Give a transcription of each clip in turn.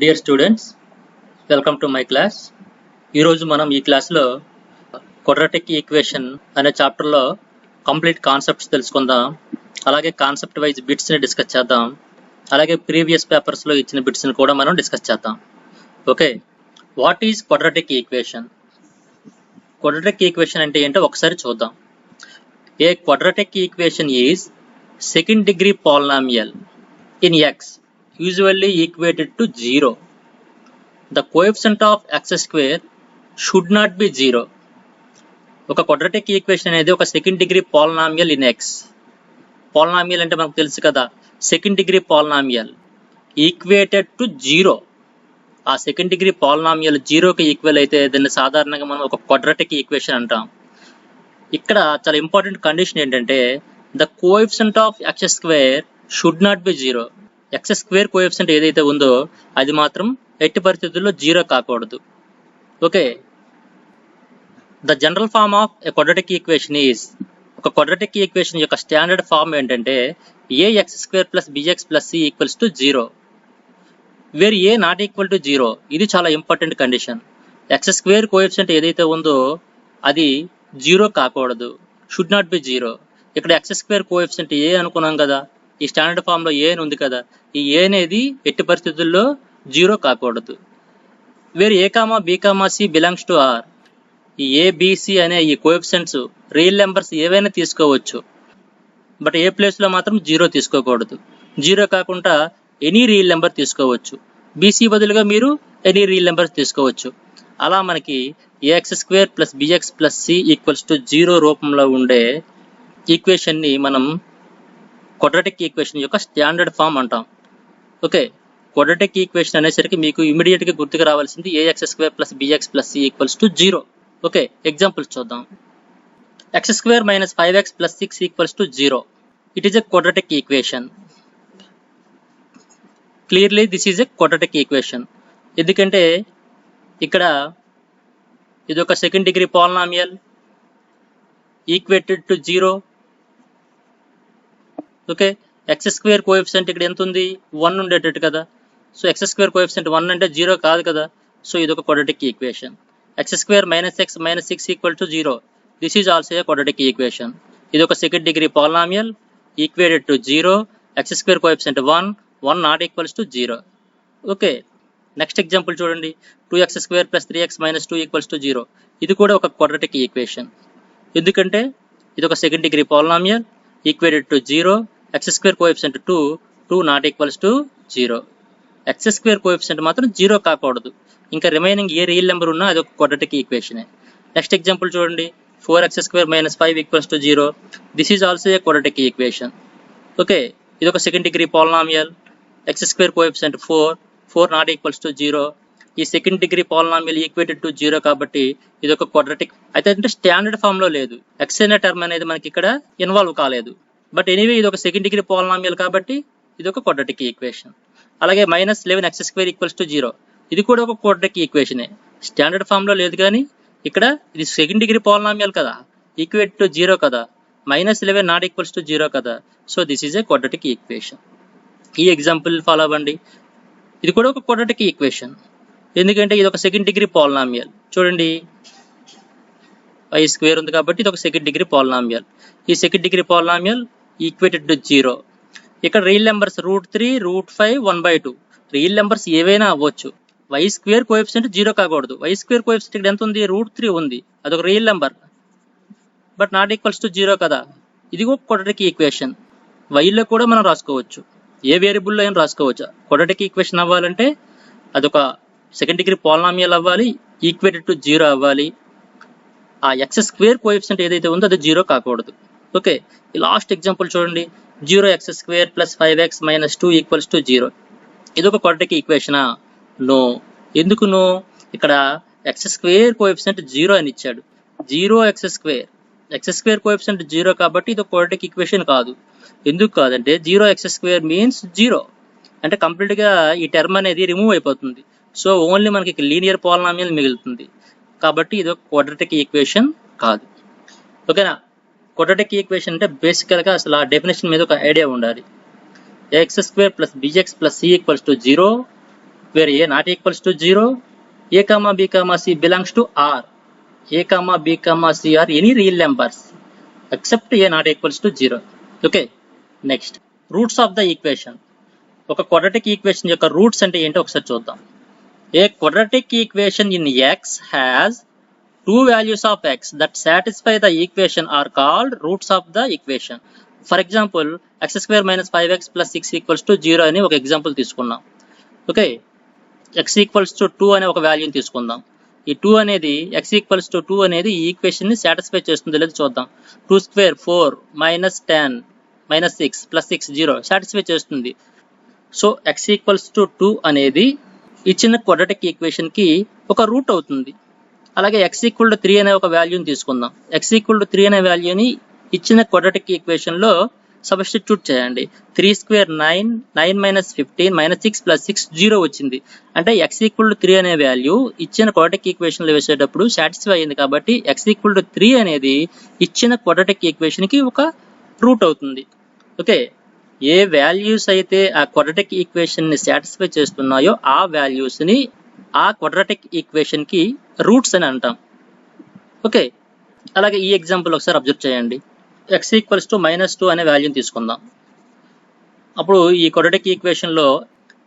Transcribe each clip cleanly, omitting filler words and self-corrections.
Dear students, welcome to my class. ఈరోజు మనం ఈ క్లాస్లో క్వాడ్రాటిక్ ఈక్వేషన్ అనే చాప్టర్లో కంప్లీట్ కాన్సెప్ట్స్ తెలుసుకుందాం. అలాగే కాన్సెప్ట్ వైజ్ బిట్స్ని డిస్కస్ చేద్దాం. అలాగే ప్రీవియస్ పేపర్స్లో ఇచ్చిన బిట్స్ని కూడా మనం డిస్కస్ చేద్దాం. Okay, what is quadratic equation? Quadratic equation అంటే ఏంటో ఒకసారి చూద్దాం. A quadratic equation is second degree polynomial in x usually equated to 0. The coefficient of x square should not be 0. ఒక క్వాడ్రాటిక్ ఈక్వేషన్ అనేది ఒక second degree polynomial in x. Polynomial అంటే మనకు తెలుసు కదా, second degree polynomial equated to 0. ఆ second degree polynomial 0కి equal అయితే దాన్ని సాధారణంగా మనం ఒక క్వాడ్రాటిక్ ఈక్వేషన్ అంటాం. ఇక్కడ చాలా ఇంపార్టెంట్ కండిషన్ ఏంటంటే the coefficient of x square should not be 0. x square coefficient ఏదైతే ఉందో అది మాత్రం ఎట్టి పరిస్థితుల్లో 0 కాకూడదు. Okay, the general form of a quadratic equation is, ఒక క్వాడ్రాటిక్ ఈక్వేషన్ యొక్క స్టాండర్డ్ ఫార్మ్ ఏంటంటే ax square plus bx plus c equals to 0, where a not equal to 0. ఇది చాలా important condition. x square coefficient ఏదైతే ఉందో అది 0 కాకూడదు, should not be 0. ఇక్కడ x స్క్వేర్ కోఎఫిషియంట్ a అనుకున్నాం కదా, ఈ స్టాండర్డ్ ఫామ్ లో ఏ ఉంది కదా, ఈ ఏ అనేది ఎట్టి పరిస్థితుల్లో 0 కాకూడదు. Where a comma b comma c belongs to r. ఈ a b c అనే ఈ కోఎఫిషియంట్స్ రియల్ నెంబర్స్ ఏవైనా తీసుకోవచ్చు, బట్ ఏ ప్లేస్ లో మాత్రం 0 తీసుకోకూడదు. 0 కాకుండా ఎనీ రియల్ నెంబర్ తీసుకోవచ్చు. bc బదులుగా మీరు ఎనీ రియల్ నెంబర్స్ తీసుకోవచ్చు. అలా మనకి ax square plus bx plus c equals to 0 రూపంలో ఉండే ఈక్వేషన్ ని మనం క్వాడ్రాటిక్ ఈక్వేషన్ యొక్క స్టాండర్డ్ ఫామ్ అంటాం. ఓకే, క్వాడ్రాటిక్ ఈక్వేషన్ అనేసరికి మీకు ఇమీడియట్ గా గుర్తుకు రావాల్సింది ax square plus bx plus c equals to 0. Okay, examples చూద్దాం. x square minus 5x plus 6 equals to 0. It is a quadratic equation. Clearly this is a quadratic equation. ఎందుకంటే ఇక్కడ ఇది ఒక second degree polynomial equated to 0. Okay, x square coefficient ఇక్కడ ఎంత ఉంది, 1 ఉండేటట్టు కదా. సో x స్క్వేర్ కోఎఫిషియంట్ 1 అంటే 0 కాదు కదా. సో ఇది ఒక quadratic equation. x square minus x minus 6 equal to 0. This is also a quadratic equation. ఇది ఒక second degree polynomial equated to 0. x square coefficient 1 not equals to 0. Okay, next example చూడండి. 2x square plus 3x minus 2 equals to 0. ఇది కూడా ఒక quadratic equation. ఎందుకంటే ఇది ఒక second degree polynomial equated to 0. x square coefficient 2 not equals to 0. x square coefficient మాత్రం 0 కాకూడదు. ఇంకా రిమైనింగ్ ఏ రియల్ నెంబర్ ఉన్నా అది ఒక క్వాడ్రాటిక్ ఈక్వేషన్. నెక్స్ట్ ఎగ్జాంపుల్ చూడండి. 4x square minus 5 equals to 0. This is also a quadratic equation. Okay, ఇది ఒక second degree polynomial x square coefficient 4 not equals to 0. ఈ second degree polynomial equated to 0 కాబట్టి ఇది ఒక క్వాడ్రాటిక్. అయితే అంటే standard form లో లేదు, x అనే టర్మ్ అనేది మనకి ఇక్కడ ఇన్వాల్వ్ కాలేదు. బట్ ఎనీవే ఇది ఒక సెకండ్ డిగ్రీ పాలినామియల్ కాబట్టి ఇది ఒక క్వాడ్రాటిక్ ఈక్వేషన్. అలాగే minus 11x square equals to 0. ఇది కూడా ఒక క్వాడ్రాటిక్ ఈక్వేషనే, స్టాండర్డ్ ఫామ్ లో లేదు. కానీ ఇక్కడ ఇది సెకండ్ డిగ్రీ పాలినామియల్ కదా, ఈక్వేట్ టు 0 కదా, మైనస్ 11 నాట్ ఈక్వల్స్ టు 0 కదా. So this is a quadratic equation. ఈ ఎగ్జాంపుల్ ఫాలో అవ్వండి. ఇది కూడా ఒక క్వాడ్రాటిక్ ఈక్వేషన్, ఎందుకంటే ఇది ఒక సెకండ్ డిగ్రీ పాలినామియల్. చూడండి, y స్క్వేర్ ఉంది కాబట్టి ఇది ఒక సెకండ్ డిగ్రీ పాలినామియల్. ఈ second degree polynomial equated to 0. ఇక్కడ రియల్ నెంబర్స్ √3, √5, 1/2 రియల్ నెంబర్స్ ఏవైనా అవ్వచ్చు. y స్క్వేర్ కోఎఫిషియంట్ 0 కాకూడదు. y స్క్వేర్ కోఎఫిషియంట్ ఇక్కడ ఎంత ఉంది, √3 ఉంది, అదొక real number but not equals to 0 కదా. ఇది ఒక క్వాడ్రాటిక్ ఈక్వేషన్. y లో కూడా మనం రాసుకోవచ్చు, ఏ వేరియబుల్లో అయినా రాసుకోవచ్చు. క్వాడ్రాటిక్ ఈక్వేషన్ అవ్వాలంటే అదొక సెకండ్ డిగ్రీ పాలినామియల్ అవ్వాలి, ఈక్వేటెడ్ టు 0 అవ్వాలి. ఆ x స్క్వేర్ కోఎఫిషియంట్ ఏదైతే ఉందో అది 0 కాకూడదు. ఓకే, ఈ లాస్ట్ ఎగ్జాంపుల్ చూడండి. 0x square plus 5x minus 2 equals to 0. ఇది ఒక క్వాడ్రాటిక్ ఈక్వేషనా? నో. ఎందుకు నో? ఇక్కడ x స్క్వేర్ కోఎఫిషియంట్ 0 అని ఇచ్చాడు. 0x square, x square coefficient 0 కాబట్టి ఇది ఒక క్వాడ్రాటిక్ ఈక్వేషన్ కాదు. ఎందుకు కాదంటే 0x స్క్వేర్ మీన్స్ 0 అంటే కంప్లీట్ గా ఈ టర్మ్ అనేది రిమూవ్ అయిపోతుంది. సో ఓన్లీ మనకి లీనియర్ పాలినామియల్ మిగులుతుంది. కాబట్టి ఇది ఒక క్వాడ్రాటిక్ ఈక్వేషన్ కాదు. ఓకేనా? క్వాడ్రాటిక్ ఈక్వేషన్ అంటే బేసికల్ గా అసలు ఆ డెఫినేషన్ మీద ఒక ఐడియా ఉండాలి. ax square plus bx plus c equals to 0, where a not equals to 0, a comma b comma c belongs to R. A comma b comma c are any real numbers except a not equals to 0. Okay, next roots of the equation. ఒక quadratic equation యొక్క roots అంటే ఏంటో ఒకసారి చూద్దాం. A quadratic equation in x has two values of x that satisfy the equation are called roots of the equation. For example, x square minus 5x plus 6 equals to 0 అని ఒక example తీసుకున్నాం. Okay, x equals to 2 అనే ఒక వాల్యూని తీసుకుందాం. ఈ 2 అనేది x equals to 2 అనేది ఈ ఈక్వేషన్ ని సాటిస్ఫై చేస్తుందో లేదో చూద్దాం. 2 square 4 minus 10 minus 6 plus 6 0 satisfy చేస్తుంది. సో x ఈక్వల్స్ టు 2 అనేది ఇచ్చిన క్వాడ్రాటిక్ ఈక్వేషన్ కి ఒక రూట్ అవుతుంది. అలాగే x ఈక్వల్ టు 3 అనే ఒక వాల్యూని తీసుకుందాం. x ఈక్వల్ టు 3 అనే వాల్యూని ఇచ్చిన క్వాడ్రాటిక్ ఈక్వేషన్ లో సబ్స్టిట్యూట్ చేయండి. 3 స్క్వేర్ 9 9 మైనస్ 15 మైనస్ 6 ప్లస్ 6 0 వచ్చింది. అంటే x ఈక్వల్ టు 3 అనే వాల్యూ ఇచ్చిన క్వాడ్రాటిక్ ఈక్వేషన్ లో వేసేటప్పుడు సాటిస్ఫై అయింది. కాబట్టి x ఈక్వల్ టు 3 అనేది ఇచ్చిన క్వాడ్రాటిక్ ఈక్వేషన్ కి ఒక రూట్ అవుతుంది. ఓకే, ఏ వాల్యూస్ అయితే ఆ క్వాడ్రాటిక్ ఈక్వేషన్ ని సాటిస్ఫై చేస్తున్నాయో ఆ వాల్యూస్ ని ఆ క్వాడ్రాటిక్ ఈక్వేషన్ కి రూట్స్ అని అంటాం. ఓకే, అలాగే ఈ ఎగ్జాంపుల్ ఒకసారి అబ్జర్వ్ చేయండి. x ఈక్వల్స్ టు -2 అనే వాల్యూని తీసుకుందాం. అప్పుడు ఈ క్వాడ్రాటిక్ ఈక్వేషన్ లో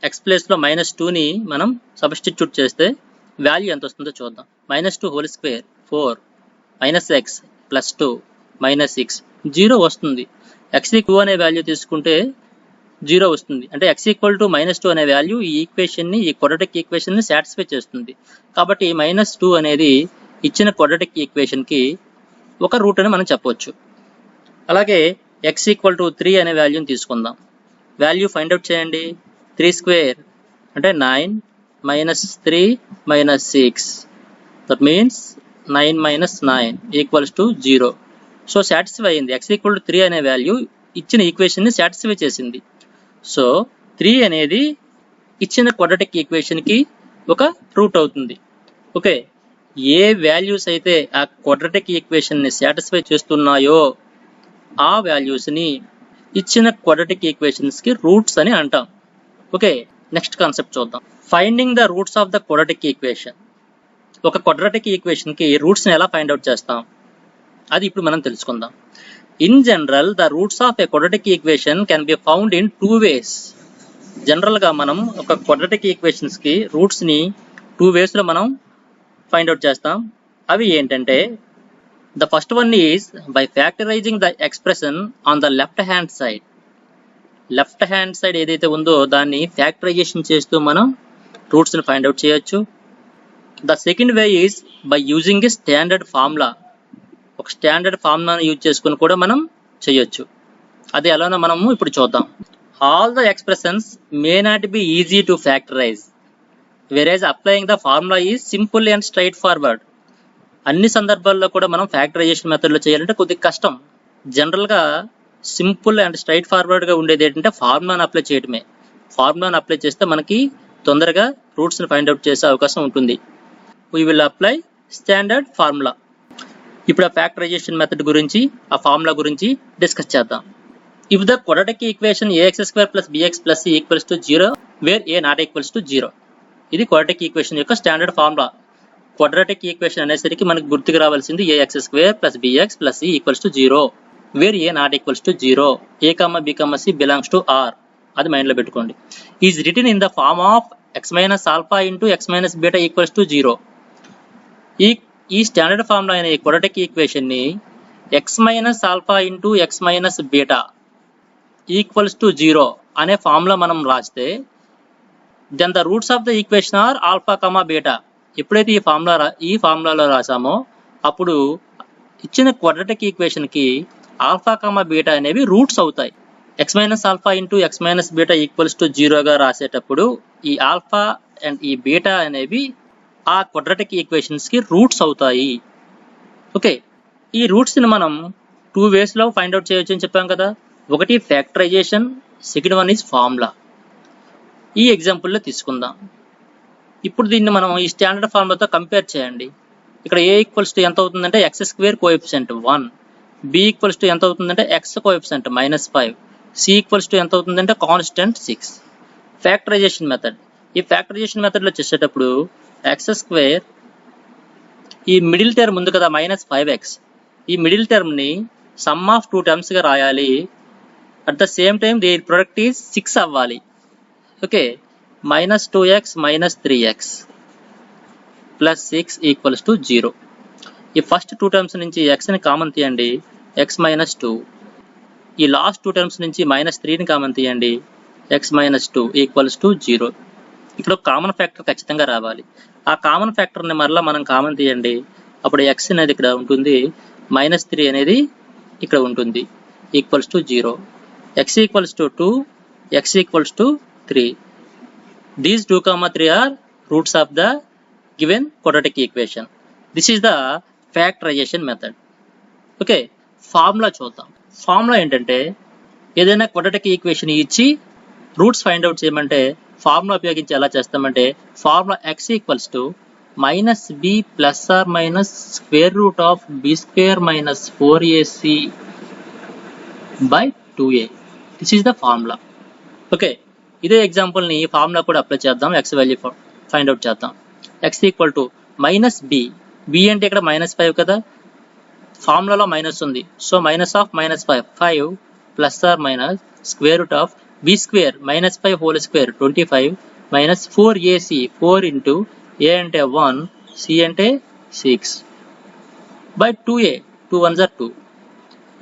x ప్లేస్ లో -2ని మనం సబ్స్టిట్యూట్ చేస్తే వాల్యూ ఎంత వస్తుందో చూద్దాం. -2 whole square 4 minus x plus 2 minus 6 0 వస్తుంది. x ఈక్వల్ అనే వాల్యూ తీసుకుంటే 0 వస్తుంది. అంటే x ఈక్వల్ టు -2 అనే వాల్యూ ఈ ఈక్వేషన్ ని ఈ క్వాడ్రాటిక్ ఈక్వేషన్ ని సాటిస్ఫై చేస్తుంది. కాబట్టి -2 అనేది ఇచ్చిన క్వాడ్రాటిక్ ఈక్వేషన్ కి ఒక రూట్ అని మనం చెప్పవచ్చు. అలాగే x ఈక్వల్ టు 3 అనే వాల్యూని తీసుకుందాం. వాల్యూ ఫైండ్ అవుట్ చేయండి. 3 స్క్వేర్ అంటే 9 minus 3 minus 6 that means 9 minus 9 equals to 0. So satisfy అయింది. x ఈక్వల్ టు 3 అనే వాల్యూ ఇచ్చిన ఈక్వేషన్ ని సాటిస్ఫై చేసింది. సో 3 అనేది ఇచ్చిన క్వాడ్రాటిక్ ఈక్వేషన్ కి ఒక రూట్ అవుతుంది. ఓకే, ఏ వాల్యూస్ అయితే ఆ క్వాడ్రాటిక్ ఈక్వేషన్ ని సాటిస్ఫై చేస్తున్నాయో ఆ వాల్యూస్ ని ఇచ్చిన క్వాడ్రాటిక్ ఈక్వేషన్స్ కి రూట్స్ అని అంటాం. ఓకే, నెక్స్ట్ కాన్సెప్ట్ చూద్దాం. Finding the roots of the quadratic equation. ఒక క్వాడ్రాటిక్ ఈక్వేషన్ కి రూట్స్ ని ఎలా ఫైండ్ అవుట్ చేస్తాం అది ఇప్పుడు మనం తెలుసుకుందాం. In general the roots of a quadratic equation can be found in 2 ways. General గా మనం ఒక క్వాడ్రాటిక్ ఈక్వేషన్స్ కి రూట్స్ ని 2 ways లో మనం ఫైండ్ అవుట్ చేస్తాం. అవి ఏంటంటే, the first one is by factorizing the expression on the left hand side. Left hand side ఏదైతే ఉందో దాన్ని ఫ్యాక్టరైజేషన్ చేస్తూ మనం రూట్స్ ని ఫైండ్ అవుట్ చేయొచ్చు. The second way is by using a standard formula. ఒక స్టాండర్డ్ ఫార్ములాను యూజ్ చేసుకుని కూడా మనం చేయొచ్చు. అది ఎలానో మనము ఇప్పుడు చూద్దాం. All the expressions may not be easy to factorise వెరేజ్ applying the formula is simple and straight forward. అన్ని సందర్భాల్లో కూడా మనం ఫ్యాక్టరైజేషన్ మెథడ్ లో చేయాలంటే కొద్దిగా కష్టం. జనరల్ గా సింపుల్ అండ్ స్ట్రైట్ ఫార్వర్డ్ గా ఉండేది ఏంటంటే ఫార్ములాను అప్లై చేయడమే. ఫార్ములాను అప్లై చేస్తే మనకి తొందరగా రూట్స్ ని ఫైండ్ అవుట్ చేసే అవకాశం ఉంటుంది. We will apply standard formula. ఇప్పుడు ఆ ఫ్యాక్టరైజేషన్ మెథడ్ గురించి, ఆ ఫార్ములా గురించి డిస్కస్ చేద్దాం. If the quadratic equation ax² + bx + c equals to 0 where a not equals to 0. ఇది క్వాడ్రాటిక్ ఈక్వేషన్ యొక్క స్టాండర్డ్ ఫార్ములా. క్వాడ్రాటిక్ ఈక్వేషన్ అనేసరికి మనకు గుర్తుకు రావాల్సింది ax² + bx + c equals to 0 where a not equals to 0. a, b, c belongs to r. అది mind లో పెట్టుకోండి. Is written in the form of x - α * x - β equals to 0. ఈ standard formula అయిన ఈ క్వాడ్రాటిక్ ఈక్వేషన్ ని x - α * x - β equals to 0 అనే formula మనం రాస్తే then the roots of the equation are α, β. ఎప్పుడైతే ఈ ఫార్ములాలో రాసామో అప్పుడు ఇచ్చిన క్వాడ్రాటిక్ ఈక్వేషన్ కి α, β అనేవి రూట్స్ అవుతాయి. x - α * x - β ఈక్వల్స్ టు 0 గా రాసేటప్పుడు ఈ ఆల్ఫా అండ్ ఈ బీటా అనేవి ఆ క్వాడ్రాటిక్ ఈక్వేషన్స్ కి రూట్స్ అవుతాయి. ఓకే, ఈ రూట్స్ ని మనం 2 ways లో ఫైండ్ అవుట్ చేయొచ్చు అని చెప్పాం కదా. ఒకటి factorization, second one is formula. ఈ ఎగ్జాంపుల్ లో తీసుకుందాం. ఇప్పుడు దీన్ని మనం ఈ స్టాండర్డ్ ఫార్ములాతో కంపేర్ చేయండి. ఇక్కడ a ఈక్వల్స్ టు ఎంత అవుతుందంటే x² coefficient 1, b equals to ఎంత అవుతుందంటే x coefficient -5, c equals to ఎంత అవుతుందంటే కాన్స్టెంట్ 6. Factorization method. ఈ ఫ్యాక్టరైజేషన్ మెథడ్లో చేసేటప్పుడు x² ఈ మిడిల్ టర్మ్ ఉంది కదా -5x, ఈ మిడిల్ టర్మ్ని సమ్ ఆఫ్ 2 టర్మ్స్గా రాయాలి. At the same time their product is 6 అవ్వాలి. Okay, -2x - 3x plus 6 equals to 0. ఈ ఫస్ట్ 2 టర్మ్స్ నుంచి xని కామన్ తీయండి, x - 2. ఈ లాస్ట్ 2 టర్మ్స్ నుంచి -3ని కామన్ తీయండి, x - 2 ఈక్వల్స్ టు 0. ఇక్కడ కామన్ ఫ్యాక్టర్ ఖచ్చితంగా రావాలి. ఆ కామన్ ఫ్యాక్టర్ని మరలా మనం కామన్ తీయండి, అప్పుడు x అనేది ఇక్కడ ఉంటుంది, -3 అనేది ఇక్కడ ఉంటుంది, equals to 0. x equals to 2, x equals to 3. These 2, 3 are roots of the given quadratic equation. This is the factorization method. Okay, formula చూద్దాం. ఫార్ములా ఏంటంటే ఏదైనా క్వాడ్రాటిక్ ఈక్వేషన్ ఇచ్చి రూట్స్ ఫైండ్ అవుట్ చేయమంటే ఫార్ములా ఉపయోగించి ఎలా చేస్తామంటే formula x equals to -b plus or minus square root of b² - 4ac by 2a. This is the formula. Okay, ఇదే ఎగ్జాంపుల్ని ఈ ఫార్ములా కూడా అప్లై చేద్దాం. x వాల్యూ ఫైండ్ అవుట్ చేద్దాం. x ఈక్వల్ టు -b అంటే ఇక్కడ -5 కదా, ఫార్ములాలో మైనస్ ఉంది, so -5 plus or minus square root of b² -5 whole square 25 - 4ac 4 into a అంటే 1 c అంటే 6 by 2a 2 1s are 2.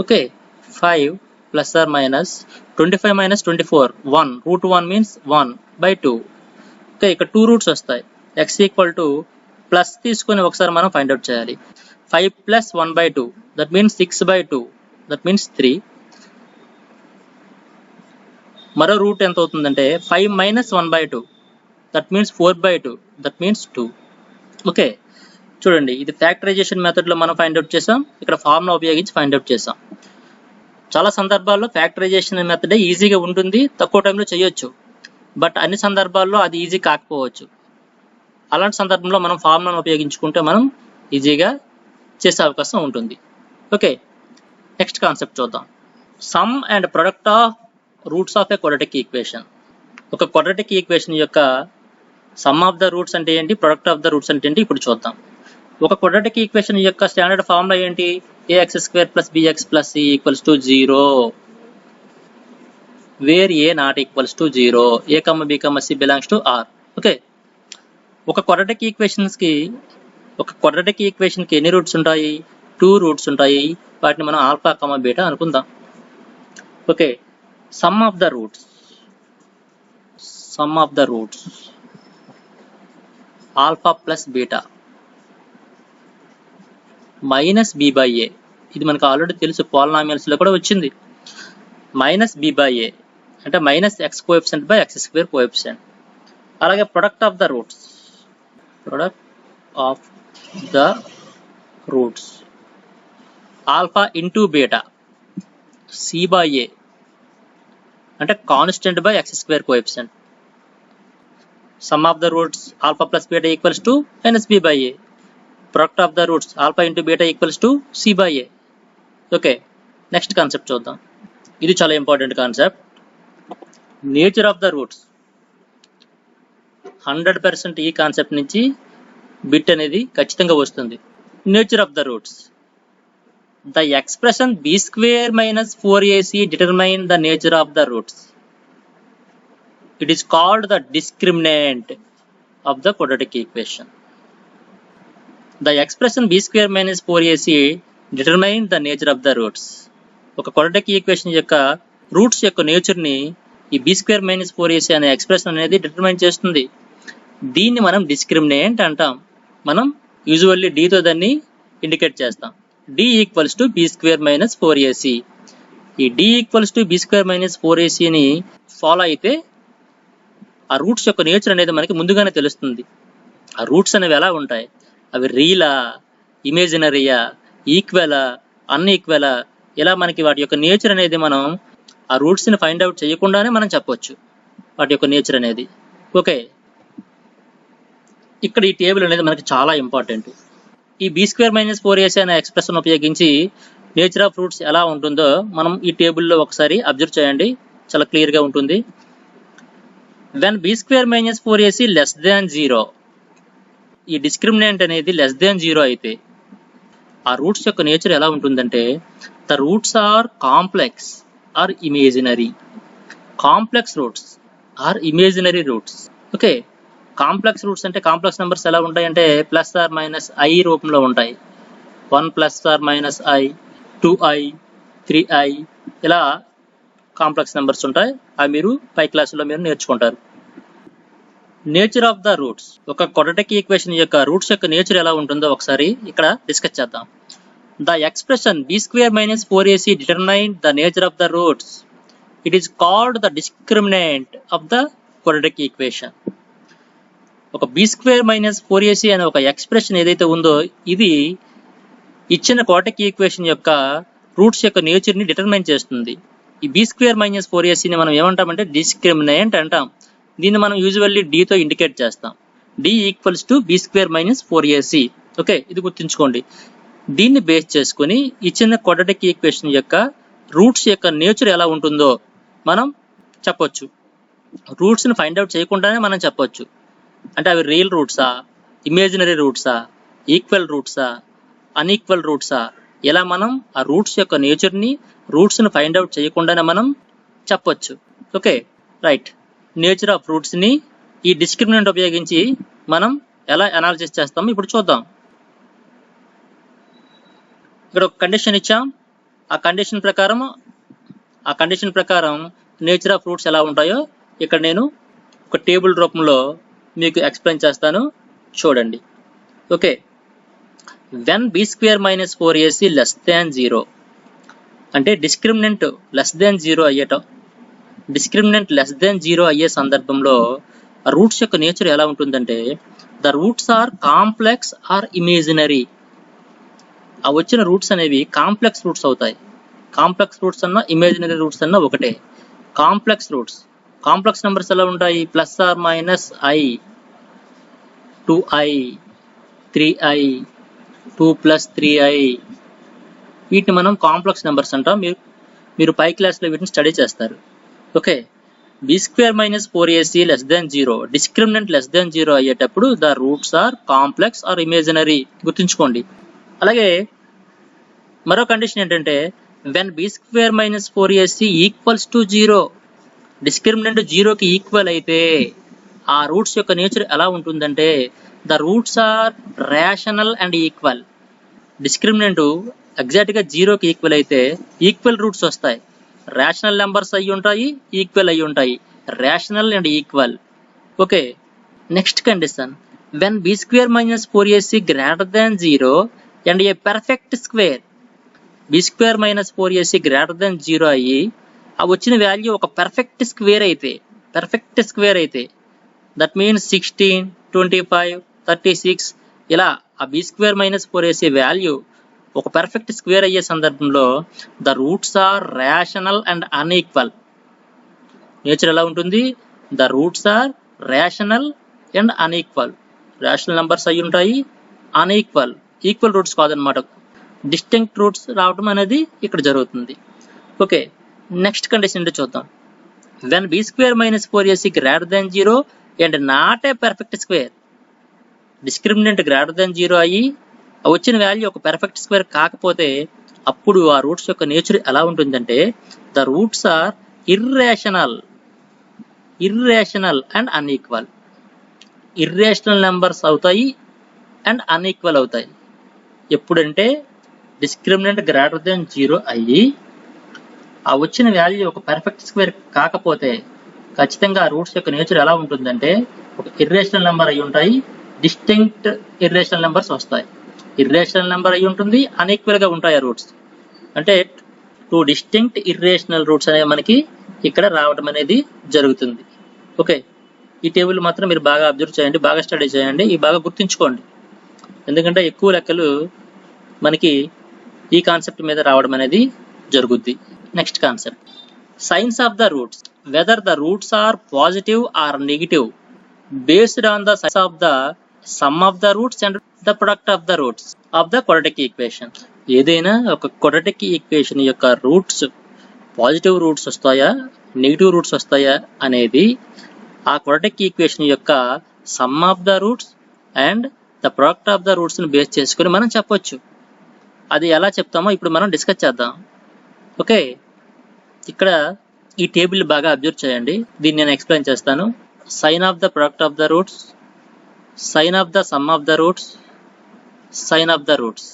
Okay, 5 plus or minus 25 - 24 1 √1 means 1 by 2. Okay, ఇక్కడ 2 roots వస్తాయి. x equal to plus తీసుకొని ఒకసారి మనం find out చేయాలి. 5 plus 1 by 2 that means 6 by 2 that means 3. మరో route ఎంత అవుతుందంటే 5 minus 1 by 2 that means 4 by 2 that means 2. Okay, చూడండి, ఇది ఫ్యాక్టరైజేషన్ మెథడ్లో మనం ఫైండ్ అవుట్ చేసాం, ఇక్కడ ఫార్ములా ఉపయోగించి ఫైండ్ అవుట్ చేసాం. చాలా సందర్భాల్లో ఫ్యాక్టరైజేషన్ మెథడ్ ఈజీగా ఉంటుంది, తక్కువ టైంలో చేయొచ్చు. బట్ అన్ని సందర్భాల్లో అది ఈజీ కాకపోవచ్చు. అలాంటి సందర్భంలో మనం ఫార్ములాను ఉపయోగించుకుంటే మనం ఈజీగా చేసే అవకాశం ఉంటుంది. ఓకే, నెక్స్ట్ కాన్సెప్ట్ చూద్దాం. Some and product of roots of a quadratic equation. ఒక క్వాడ్రాటిక్ ఈక్వేషన్ యొక్క సమ్ ఆఫ్ ద రూట్స్ అంటే ఏంటి, ప్రొడక్ట్ ఆఫ్ ద రూట్స్ అంటే ఏంటి ఇప్పుడు చూద్దాం. ఒక క్వాడ్రాటిక్ ఈక్వేషన్ యొక్క స్టాండర్డ్ ఫార్ములా ఏంటి, ax² + bx + c equals to 0, where a not equals to 0, a, b, c belongs to r. Okay, ఒక క్వాడ్రాటిక్ ఈక్వేషన్కి ఎన్ని రూట్స్ ఉంటాయి, 2 రూట్స్ ఉంటాయి. వాటిని మనం ఆల్ఫా, బీటా అనుకుందాం. Okay, sum of the roots alpha plus beta -b/a. ఇది మనకు ఆల్రెడీ తెలుసు, పాలినామియల్స్ లో కూడా వచ్చింది. -b/a అంటే -x coefficient by x² coefficient. అలాగే product of the roots alpha into beta c/a అంటే constant by x² coefficient. Sum of the roots alpha plus beta equals to -b/a. Product of the roots alpha into beta equals to c/a. Okay, next concept చూద్దాం. ఇది చాలా important concept. Nature of the roots. 100% ఈ concept నుంచి bit అనేది ఖచ్చితంగా వస్తుంది. Nature of the roots. The expression b² - 4ac determine the nature of the roots. It is called the discriminant of the quadratic equation. The expression b² - 4ac determine the nature of the roots. ఒక quadratic equation యొక్క roots యొక్క nature ని ఈ b² - 4ac అనే expression అనేది determine చేస్తుంది. దీన్ని మనం డిస్క్రిమినెంట్ అంటాం. మనం యూజువల్లీ d తో దాన్ని ఇండికేట్ చేస్తాం. d equals to b² - 4ac. ఈ d equals to b² - 4ac ని ఫాలో అయితే ఆ రూట్స్ యొక్క నేచర్ అనేది మనకి ముందుగానే తెలుస్తుంది. ఆ రూట్స్ అనేవి ఎలా ఉంటాయి, అవి రియలా, ఇమేజినరీయా, ఈక్వెలా, అన్ఈక్వెలా, ఇలా మనకి వాటి యొక్క నేచర్ అనేది మనం ఆ రూట్స్ని ఫైండ్ అవుట్ చేయకుండానే మనం చెప్పొచ్చు వాటి యొక్క నేచర్ అనేది. ఓకే, ఇక్కడ ఈ టేబుల్ అనేది మనకి చాలా ఇంపార్టెంట్. ఈ b² - 4ac అనే ఎక్స్ప్రెషన్ ఉపయోగించి నేచర్ ఆఫ్ రూట్స్ ఎలా ఉంటుందో మనం ఈ టేబుల్లో ఒకసారి అబ్జర్వ్ చేయండి, చాలా క్లియర్గా ఉంటుంది. When b square minus 4ac less than 0, ఈ డిస్క్రిమినెంట్ అనేది లెస్ దాన్ 0 అయితే ఆ రూట్స్ యొక్క నేచర్ ఎలా ఉంటుందంటే the roots are complex or imaginary. Complex roots are imaginary roots. Okay, complex roots అంటే కాంప్లెక్స్ నెంబర్స్ ఎలా ఉంటాయంటే ప్లస్ ఆర్ మైనస్ ఐ రూపంలో ఉంటాయి. 1 plus or minus I, 2i, 3i, ఇలా కాంప్లెక్స్ నెంబర్స్ ఉంటాయి. అవి మీరు పై క్లాసులో మీరు నేర్చుకుంటారు. నేచర్ ఆఫ్ ద రూట్స్, ఒక క్వాడ్రాటిక్ ఈక్వేషన్ యొక్క రూట్స్ యొక్క నేచర్ ఎలా ఉంటుందో ఒకసారి ఇక్కడ డిస్కస్ చేద్దాం. The expression b square minus 4ac determine the nature of the roots. It is called the discriminant of the quadratic equation. ఒక b స్క్వేర్ మైనస్ 4ac అనే ఒక ఎక్స్ప్రెషన్ ఏదైతే ఉందో ఇది ఇచ్చిన క్వాడ్రాటిక్ ఈక్వేషన్ యొక్క రూట్స్ యొక్క నేచర్ ని డిటర్మైన్ చేస్తుంది. ఈ b స్క్వేర్ మైనస్ 4ac ని మనం ఏమంటామంటే డిస్క్రిమినెంట్ అంటాం. దీన్ని మనం యూజువల్లీ d తో ఇండికేట్ చేస్తాం. d equals to b square minus 4ac. Okay, ఇది గుర్తుంచుకోండి. దీన్ని బేస్ చేసుకుని ఇచ్చిన క్వాడ్రాటిక్ ఈక్వేషన్ యొక్క రూట్స్ యొక్క నేచర్ ఎలా ఉంటుందో మనం చెప్పొచ్చు. రూట్స్ ని ఫైండ్ అవుట్ చేయకుండానే మనం చెప్పొచ్చు. అంటే అవి రియల్ రూట్సా, ఇమేజినరీ రూట్సా, ఈక్వల్ రూట్సా, అన్ఈక్వల్ రూట్సా, ఇలా మనం ఆ రూట్స్ యొక్క నేచర్ ని రూట్స్ ని ఫైండ్ అవుట్ చేయకుండానే మనం చెప్పొచ్చు. Okay, right. Nature of roots ని ఈ డిస్క్రిమినెంట్ ఉపయోగించి మనం ఎలా అనాలిసిస్ చేస్తామో ఇప్పుడు చూద్దాం. ఇక్కడ ఒక కండిషన్ ఇచ్చాం. ఆ కండిషన్ ప్రకారం నేచర్ ఆఫ్ రూట్స్ ఎలా ఉంటాయో ఇక్కడ నేను ఒక టేబుల్ రూపంలో మీకు ఎక్స్ప్లెయిన్ చేస్తాను, చూడండి. Okay, when b square minus 4ac less than 0 అంటే డిస్క్రిమినెంట్ లెస్ దాన్ 0 అయ్యే సందర్భంలో రూట్స్ యొక్క నేచర్ ఎలా ఉంటుందంటే the roots are complex or imaginary. ఆ వచ్చిన రూట్స్ అనేవి కాంప్లెక్స్ రూట్స్ అవుతాయి. కాంప్లెక్స్ రూట్స్ అన్నా ఇమేజినరీ రూట్స్ అన్నా ఒకటే. కాంప్లెక్స్ రూట్స్, కాంప్లెక్స్ నెంబర్స్ ఎలా ఉంటాయి? Plus or minus i, 2i, 3i, 2 ప్లస్ 3i, వీటిని మనం కాంప్లెక్స్ నెంబర్స్ అంటాం. మీరు పై క్లాస్లో వీటిని స్టడీ చేస్తారు. Okay, b square minus 4ac less than 0, discriminant less than 0 అయ్యేటప్పుడు the roots are complex or imaginary, గుర్తుంచుకోండి. అలాగే మరో కండిషన్ ఏంటంటే when b square minus 4ac equals to 0, discriminant 0కి ఈక్వల్ అయితే ఆ రూట్స్ యొక్క నేచర్ ఎలా ఉంటుందంటే the roots are rational and equal. Discriminant ఎగ్జాక్ట్గా 0కి ఈక్వల్ అయితే ఈక్వల్ రూట్స్ వస్తాయి. రేషనల్ నెంబర్స్ అయ్యి ఉంటాయి, ఈక్వల్ అయ్యి ఉంటాయి. Rational and equal. Okay, next condition when b square minus 4ac greater than 0 and a perfect square. b square minus 4ac greater than 0 అయ్యి ఆ వచ్చిన వాల్యూ ఒక పర్ఫెక్ట్ స్క్వేర్ అయితే దట్ మీన్స్ 16, 25, 36 ఇలా ఆ b square minus 4ac value ఒక perfect square అయ్యే సందర్భంలో the roots are rational and unequal. Nature ఎలా ఉంటుంది? The roots are rational and unequal. Rational numbers అయి ఉంటాయి, అన్ఈక్వల్, ఈక్వల్ రూట్స్ కాదనమాట. డిస్టింక్ట్ రూట్స్ రావడం అనేది ఇక్కడ జరుగుతుంది. ఓకే, నెక్స్ట్ కండిషన్ ఏంటో చూద్దాం. When b square minus 4ac greater than 0 and not a perfect square. Discriminant greater than 0 అయ్యి వచ్చిన వాల్యూ ఒక పర్ఫెక్ట్ స్క్వేర్ కాకపోతే అప్పుడు ఆ రూట్స్ యొక్క నేచర్ ఎలా ఉంటుందంటే the roots are irrational and unequal. Irrational numbers అవుతాయి అండ్ అన్ఈక్వల్ అవుతాయి. ఎప్పుడంటే డిస్క్రిమినెంట్ గ్రేటర్ దాన్ 0 అయ్యి ఆ వచ్చిన వాల్యూ ఒక పర్ఫెక్ట్ స్క్వేర్ కాకపోతే ఖచ్చితంగా ఆ రూట్స్ యొక్క నేచర్ ఎలా ఉంటుందంటే ఒక ఇర్రేషనల్ నెంబర్ అయి ఉంటాయి, డిస్టింక్ట్ ఇర్రేషనల్ నెంబర్స్ వస్తాయి. ఇర్రేషనల్ నెంబర్ అయి ఉంటుంది, అన్ఈక్వల్ గా ఉంటాయి ఆ రూట్స్. అంటే 2 డిస్టింక్ట్ ఇర్రేషనల్ రూట్స్ అనేవి మనకి ఇక్కడ రావడం అనేది జరుగుతుంది. ఓకే, ఈ టేబుల్ మాత్రం మీరు బాగా అబ్జర్వ్ చేయండి, బాగా స్టడీ చేయండి, ఇవి బాగా గుర్తుంచుకోండి. ఎందుకంటే ఎక్కువ లెక్కలు మనకి ఈ కాన్సెప్ట్ మీద రావడం అనేది జరుగుద్ది. Next concept signs of the roots. Whether the roots are positive or negative based on the signs of the sum of the roots and the product of the roots of the quadratic equation. ఏదైనా ఒక quadratic equation యొక్క roots positive roots వస్తాయా, negative roots వస్తాయా అనేది ఆ quadratic equation యొక్క sum of the roots and the product of the రూట్స్ని base చేసుకుని మనం చెప్పొచ్చు. అది ఎలా చెప్తామో ఇప్పుడు మనం డిస్కస్ చేద్దాం. ఓకే, ఇక్కడ ఈ టేబుల్ బాగా అబ్జర్వ్ చేయండి. దీన్ని నేను ఎక్స్ప్లెయిన్ చేస్తాను. Sign of the product of the roots, sign of the sum of the roots, sign of the roots.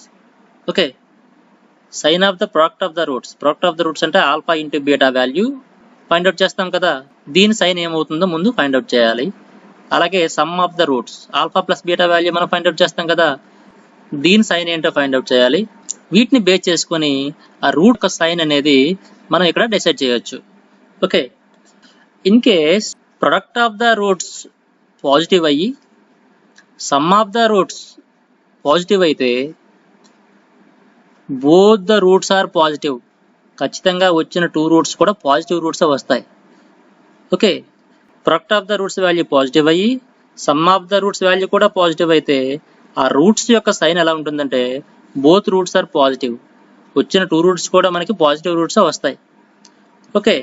Okay, sign of the product of the roots, product of the roots అంటే alpha into beta value find out చేస్తాం కదా, దీని sign ఏమవుతుందో ముందు find out చేయాలి. అలాగే some of the roots, alpha plus beta value మనం find out చేస్తాం కదా, దీని సైన్ ఏంటో ఫైండ్ అవుట్ చేయాలి. వీటిని బేస్ చేసుకొని ఆ రూట్ యొక్క సైన్ అనేది మనం ఇక్కడ డిసైడ్ చేయొచ్చు. Okay, in case product of the roots positive అయ్యి sum of the roots positive అయితే both the roots are positive. ఖచ్చితంగా వచ్చిన 2 రూట్స్ కూడా పాజిటివ్ రూట్స్ వస్తాయి. Okay, product of the roots value positive అయ్యి sum of the roots value కూడా positive అయితే ఆ రూట్స్ యొక్క సైన్ ఎలా ఉంటుందంటే బోత్ రూట్స్ ఆర్ పాజిటివ్. వచ్చిన 2 రూట్స్ కూడా మనకి పాజిటివ్ రూట్స్ వస్తాయి. ఓకే,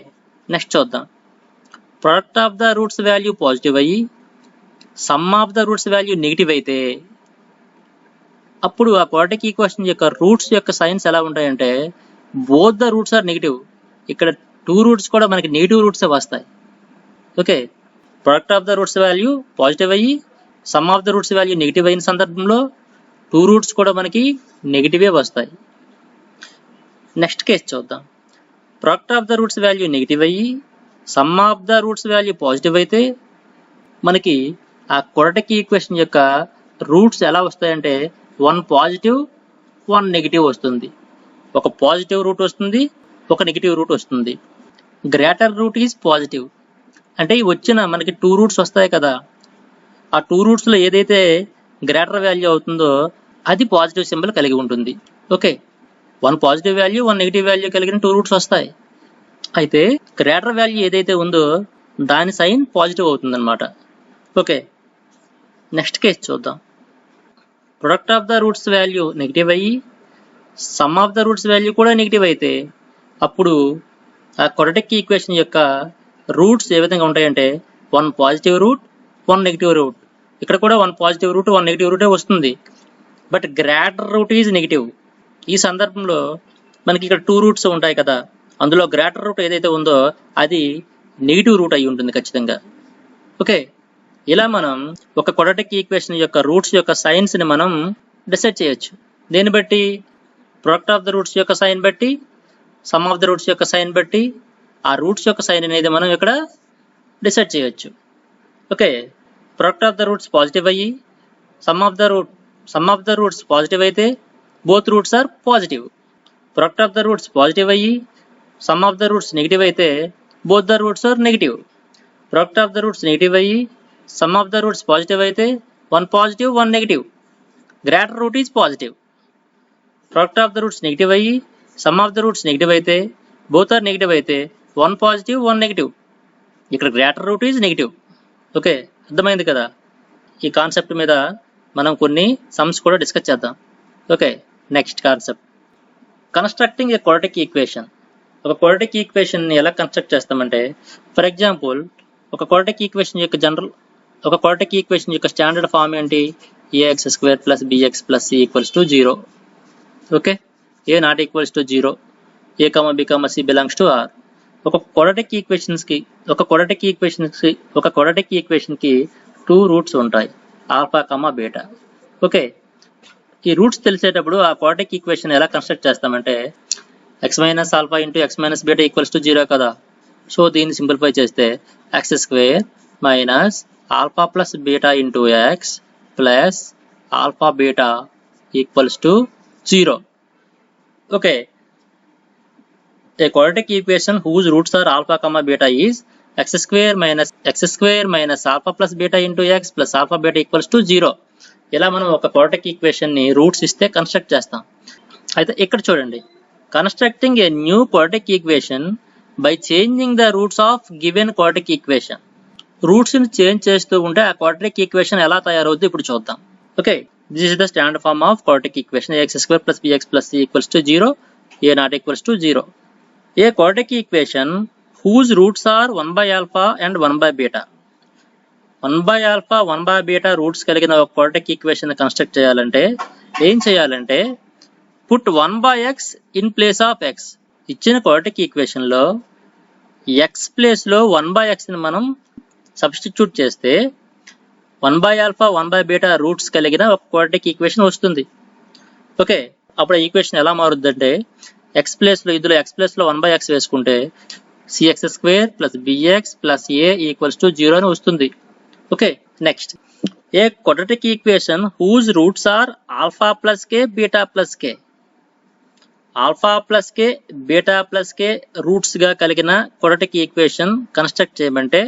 నెక్స్ట్ చూద్దాం. Product of the roots value positive అయ్యి sum of the roots value negative అయితే అప్పుడు ఆ క్వాడ్రాటిక్ ఈక్వేషన్ యొక్క రూట్స్ యొక్క సైన్స్ ఎలా ఉంటాయంటే both the roots are negative. ఇక్కడ 2 రూట్స్ కూడా మనకి నెగిటివ్ రూట్స్ వస్తాయి. Okay, product of the roots value positive అయ్యి sum of the roots value negative అయిన సందర్భంలో 2 రూట్స్ కూడా మనకి నెగిటివే వస్తాయి. నెక్స్ట్ కేసు చూద్దాం. Product of the roots value negative అయ్యి sum of the roots value positive అయితే మనకి ఆ క్వాడ్రాటిక్ ఈక్వేషన్ యొక్క రూట్స్ ఎలా వస్తాయంటే 1 పాజిటివ్ 1 నెగిటివ్ వస్తుంది. ఒక పాజిటివ్ రూట్ వస్తుంది, ఒక నెగిటివ్ రూట్ వస్తుంది. గ్రేటర్ రూట్ ఈజ్ పాజిటివ్ అంటే ఈ వచ్చిన మనకి 2 రూట్స్ వస్తాయి కదా, ఆ 2 రూట్స్లో ఏదైతే గ్రేటర్ వాల్యూ అవుతుందో అది పాజిటివ్ సింబల్ కలిగి ఉంటుంది. Okay, 1 positive value 1 negative value కలిగిన 2 రూట్స్ వస్తాయి. అయితే గ్రేటర్ వాల్యూ ఏదైతే ఉందో దాని సైన్ పాజిటివ్ అవుతుంది అనమాట. ఓకే, నెక్స్ట్ కేసు చూద్దాం. Product of the roots value negative అయ్యి sum of the roots value కూడా నెగిటివ్ అయితే అప్పుడు ఆ క్వాడ్రాటిక్ ఈక్వేషన్ యొక్క రూట్స్ ఏ విధంగా ఉంటాయంటే 1 పాజిటివ్ రూట్ 1 నెగిటివ్ రూట్. ఇక్కడ కూడా 1 పాజిటివ్ రూట్ 1 నెగిటివ్ రూటే వస్తుంది. But greater root is negative. ఈ సందర్భంలో మనకి ఇక్కడ 2 రూట్స్ ఉంటాయి కదా, అందులో గ్రేటర్ రూట్ ఏదైతే ఉందో అది నెగిటివ్ రూట్ అయి ఉంటుంది ఖచ్చితంగా. ఓకే, ఇలా మనం ఒక క్వాడ్రాటిక్ ఈక్వేషన్ యొక్క రూట్స్ యొక్క సైన్స్ ని మనం డిసైడ్ చేయొచ్చు. దేన్ని బట్టి? ప్రొడక్ట్ ఆఫ్ ద రూట్స్ యొక్క సైన్ బట్టి, సమ్ ఆఫ్ ద రూట్స్ యొక్క సైన్ బట్టి ఆ రూట్స్ యొక్క సైన్ అనేది మనం ఇక్కడ డిసైడ్ చేయొచ్చు. Okay, product of the roots positive అయ్యి sum of the roots positive అయితే both roots are positive. Product of the roots positive అయ్యి sum of the roots negative అయితే both the roots are negative. Product of the roots negative అయ్యి sum of the roots positive అయితే 1 positive 1 negative. Greater root is positive. Product of the roots negative అయ్యి sum of the roots negative అయితే both are negative అయితే 1 positive 1 negative. ఇక్కడ greater root is negative. Okay, అర్థమైంది కదా. ఈ concept మీద మనం కొన్ని సమ్స్ కూడా డిస్కస్ చేద్దాం. ఓకే, నెక్స్ట్ కాన్సెప్ట్ కన్స్ట్రక్టింగ్ ఏ క్వాడ్రాటిక్ ఈక్వేషన్. ఒక క్వాడ్రాటిక్ ఈక్వేషన్ ని ఎలా కన్స్ట్రక్ట్ చేస్తామంటే ఫర్ ఎగ్జాంపుల్ ఒక క్వాడ్రాటిక్ ఈక్వేషన్ యొక్క స్టాండర్డ్ ఫామ్ ఏంటి? ax² + bx + c = 0. Okay, a not equals to 0, a, b, c belongs to r. ఒక క్వాడ్రాటిక్ ఈక్వేషన్ కి 2 roots ఉంటాయి, ఆల్ఫా బీటా. ఓకే, ఈ రూట్స్ తెలిసేటప్పుడు ఆ క్వాడ్రాటిక్ ఈక్వేషన్ ఎలా కన్స్ట్రక్ట్ చేస్తామంటే x - α × x - β = 0 కదా. సో దీన్ని సింప్లిఫై చేస్తే x² - α + β × x + α β = 0. Okay, a quadratic equation whose roots are alpha, beta is x² - α + β × x + α β = 0. ఇలా మనం ఒక క్వాడ్రాటిక్ ఈక్వేషన్ ని రూట్స్ ఇస్తే కన్స్ట్రక్ట్ చేస్తాం. అయితే ఇక్కడ చూడండి, constructing a new quadratic equation by changing the roots of given quadratic equation. Roots ని చేంజ్ చేస్తూ ఉంటే ఆ క్వాడ్రాటిక్ ఈక్వేషన్ ఎలా తయారవుతుందో ఇప్పుడు చూద్దాం. Okay, this is the standard form of quadratic equation. ax² + bx + c = 0, a not equals to 0. A quadratic equation whose roots are 1/α and 1/β. 1/α 1/β roots కలిగిన ఒక క్వాడ్రాటిక్ ఈక్వేషన్ కన్స్ట్రక్ట్ చేయాలంటే ఏం చేయాలంటే put 1/x in place of x. ఇచ్చిన quadratic equation లో x place లో 1/x ని మనం సబ్స్టిట్యూట్ చేస్తే 1/α 1/β రూట్స్ కలిగిన ఒక క్వాడ్రాటిక్ ఈక్వేషన్ వస్తుంది. ఓకే, అప్పుడు ఆ ఈక్వేషన్ ఎలా మారుద్దంటే x ప్లేస్ లో ఇందులో x ప్లేస్ లో 1/x వేసుకుంటే cx² + bx + a = 0 అని వస్తుంది. Okay, next a quadratic equation whose roots are alpha plus k beta plus k. Alpha plus k beta plus k roots గా కలిగిన క్వాడ్రాటిక్ ఈక్వేషన్ కన్స్ట్రక్ట్ చేయమంటే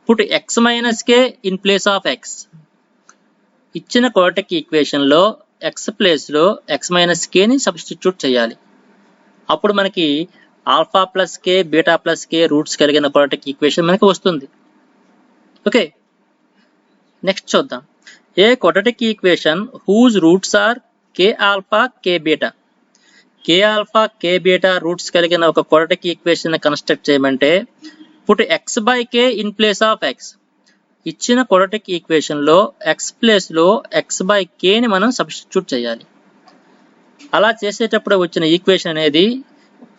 put x minus k in place of x. ఇచ్చిన quadratic equation లో x place లో x minus k ని substitute చేయాలి. అప్పుడు మనకి alpha plus k beta plus k roots కలిగిన క్వాడ్రాటిక్ ఈక్వేషన్ మనకి వస్తుంది. ఓకే, నెక్స్ట్ చూద్దాం. A quadratic equation whose roots are k alpha k beta. k alpha k beta roots కలిగిన ఒక క్వాడ్రాటిక్ ఈక్వేషన్ కన్స్ట్రక్ట్ చేయమంటే put x/k in place of x. ఇచ్చిన quadratic equation లో x place లో x/k ని మనం substitute చేయాలి. అలా చేసేటప్పుడు వచ్చిన ఈక్వేషన్ అనేది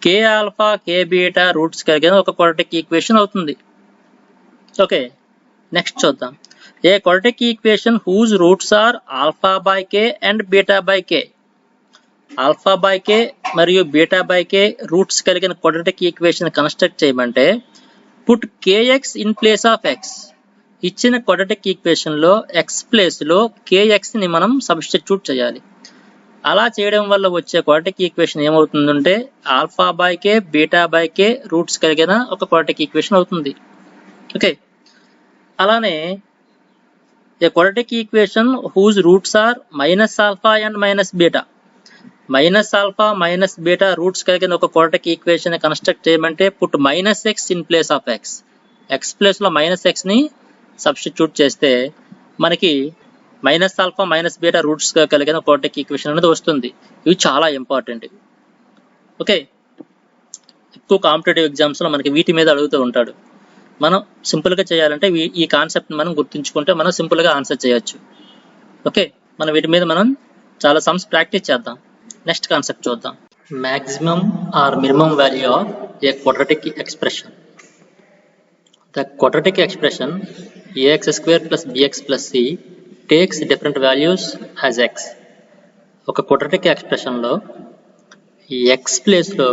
k alpha k beta roots కలిగిన ఒక క్వాడ్రాటిక్ ఈక్వేషన్ అవుతుంది. ఓకే, నెక్స్ట్ చూద్దాం. A quadratic equation whose roots are alpha by k and beta by k. Alpha by k మరియు బీటా బై k రూట్స్ కలిగిన క్వాడ్రాటిక్ ఈక్వేషన్ కన్స్ట్రక్ట్ చేయమంటే put kx in place of x. ఇచ్చిన quadratic equation లో x place లో kx ని మనం substitute చేయాలి. అలా చేయడం వల్ల వచ్చే క్వాడ్రాటిక్ ఈక్వేషన్ ఏమవుతుందంటే alpha by k beta by k roots కలిగిన ఒక క్వాడ్రాటిక్ ఈక్వేషన్ అవుతుంది. ఓకే, అలానే a quadratic equation whose roots are minus alpha and minus beta. Minus alpha minus beta roots కలిగిన ఒక క్వాడ్రాటిక్ ఈక్వేషన్ కన్స్ట్రక్ట్ చేయమంటే put minus x in place of x. x place లో minus x ని substitute చేస్తే మనకి minus alpha minus beta roots కలిగిన quadratic equation అనేది వస్తుంది. ఇవి చాలా ఇంపార్టెంట్. ఓకే, ఎక్కువ కాంపిటేటివ్ ఎగ్జామ్స్ లో మనకి వీటి మీద అడుగుతూ ఉంటాడు. మనం సింపుల్ గా చేయాలంటే ఈ కాన్సెప్ట్ మనం గుర్తుంచుకుంటే మనం సింపుల్ గా ఆన్సర్ చేయొచ్చు. ఓకే, మనం వీటి మీద మనం చాలా సమ్స్ ప్రాక్టీస్ చేద్దాం. నెక్స్ట్ కాన్సెప్ట్ చూద్దాం. Maximum or minimum value of a quadratic expression. The quadratic expression ax² + bx + c takes different values as x. ఒక క్వాడ్రాటిక్ ఎక్స్ప్రెషన్ లో x ప్లేస్ లో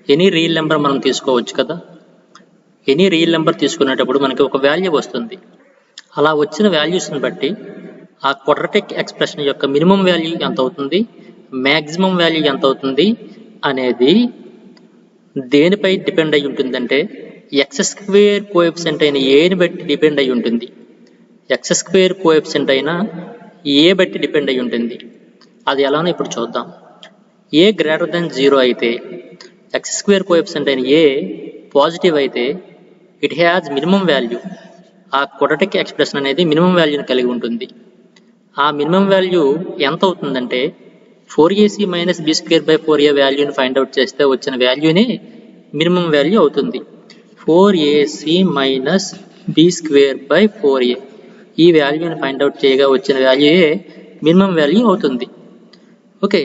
ఎనీ రియల్ నెంబర్ మనం తీసుకోవచ్చు కదా. ఎనీ రియల్ నెంబర్ తీసుకునేటప్పుడు మనకి ఒక వాల్యూ వస్తుంది. అలా వచ్చిన వాల్యూస్ని బట్టి ఆ క్వాడ్రాటిక్ ఎక్స్ప్రెషన్ యొక్క మినిమం వాల్యూ ఎంత అవుతుంది, మ్యాక్సిమం వాల్యూ ఎంత అవుతుంది అనేది దేనిపై డిపెండ్ అయి ఉంటుందంటే x² కోఎఫిషియంట్ అయిన ఏని బట్టి డిపెండ్ అయి ఉంటుంది. x² కోఎఫిషియంట్ అయిన ఏ బట్టి డిపెండ్ అయి ఉంటుంది. అది ఎలానో ఇప్పుడు చూద్దాం. a > 0 అయితే x² కోఎఫిషియంట్ అయిన ఏ పాజిటివ్ అయితే ఇట్ హ్యాజ్ మినిమం వాల్యూ. ఆ క్వాడ్రాటిక్ ఎక్స్ప్రెషన్ అనేది మినిమం వాల్యూని కలిగి ఉంటుంది. ఆ మినిమం వాల్యూ ఎంత అవుతుందంటే 4ac - b²/4a వాల్యూని ఫైండ్ అవుట్ చేస్తే వచ్చిన వాల్యూనే మినిమం వాల్యూ అవుతుంది. 4ac - b²/4a ఈ వాల్యూని ఫైండ్ అవుట్ చేయగా వచ్చిన వాల్యూయే మినిమం వాల్యూ అవుతుంది. ఓకే,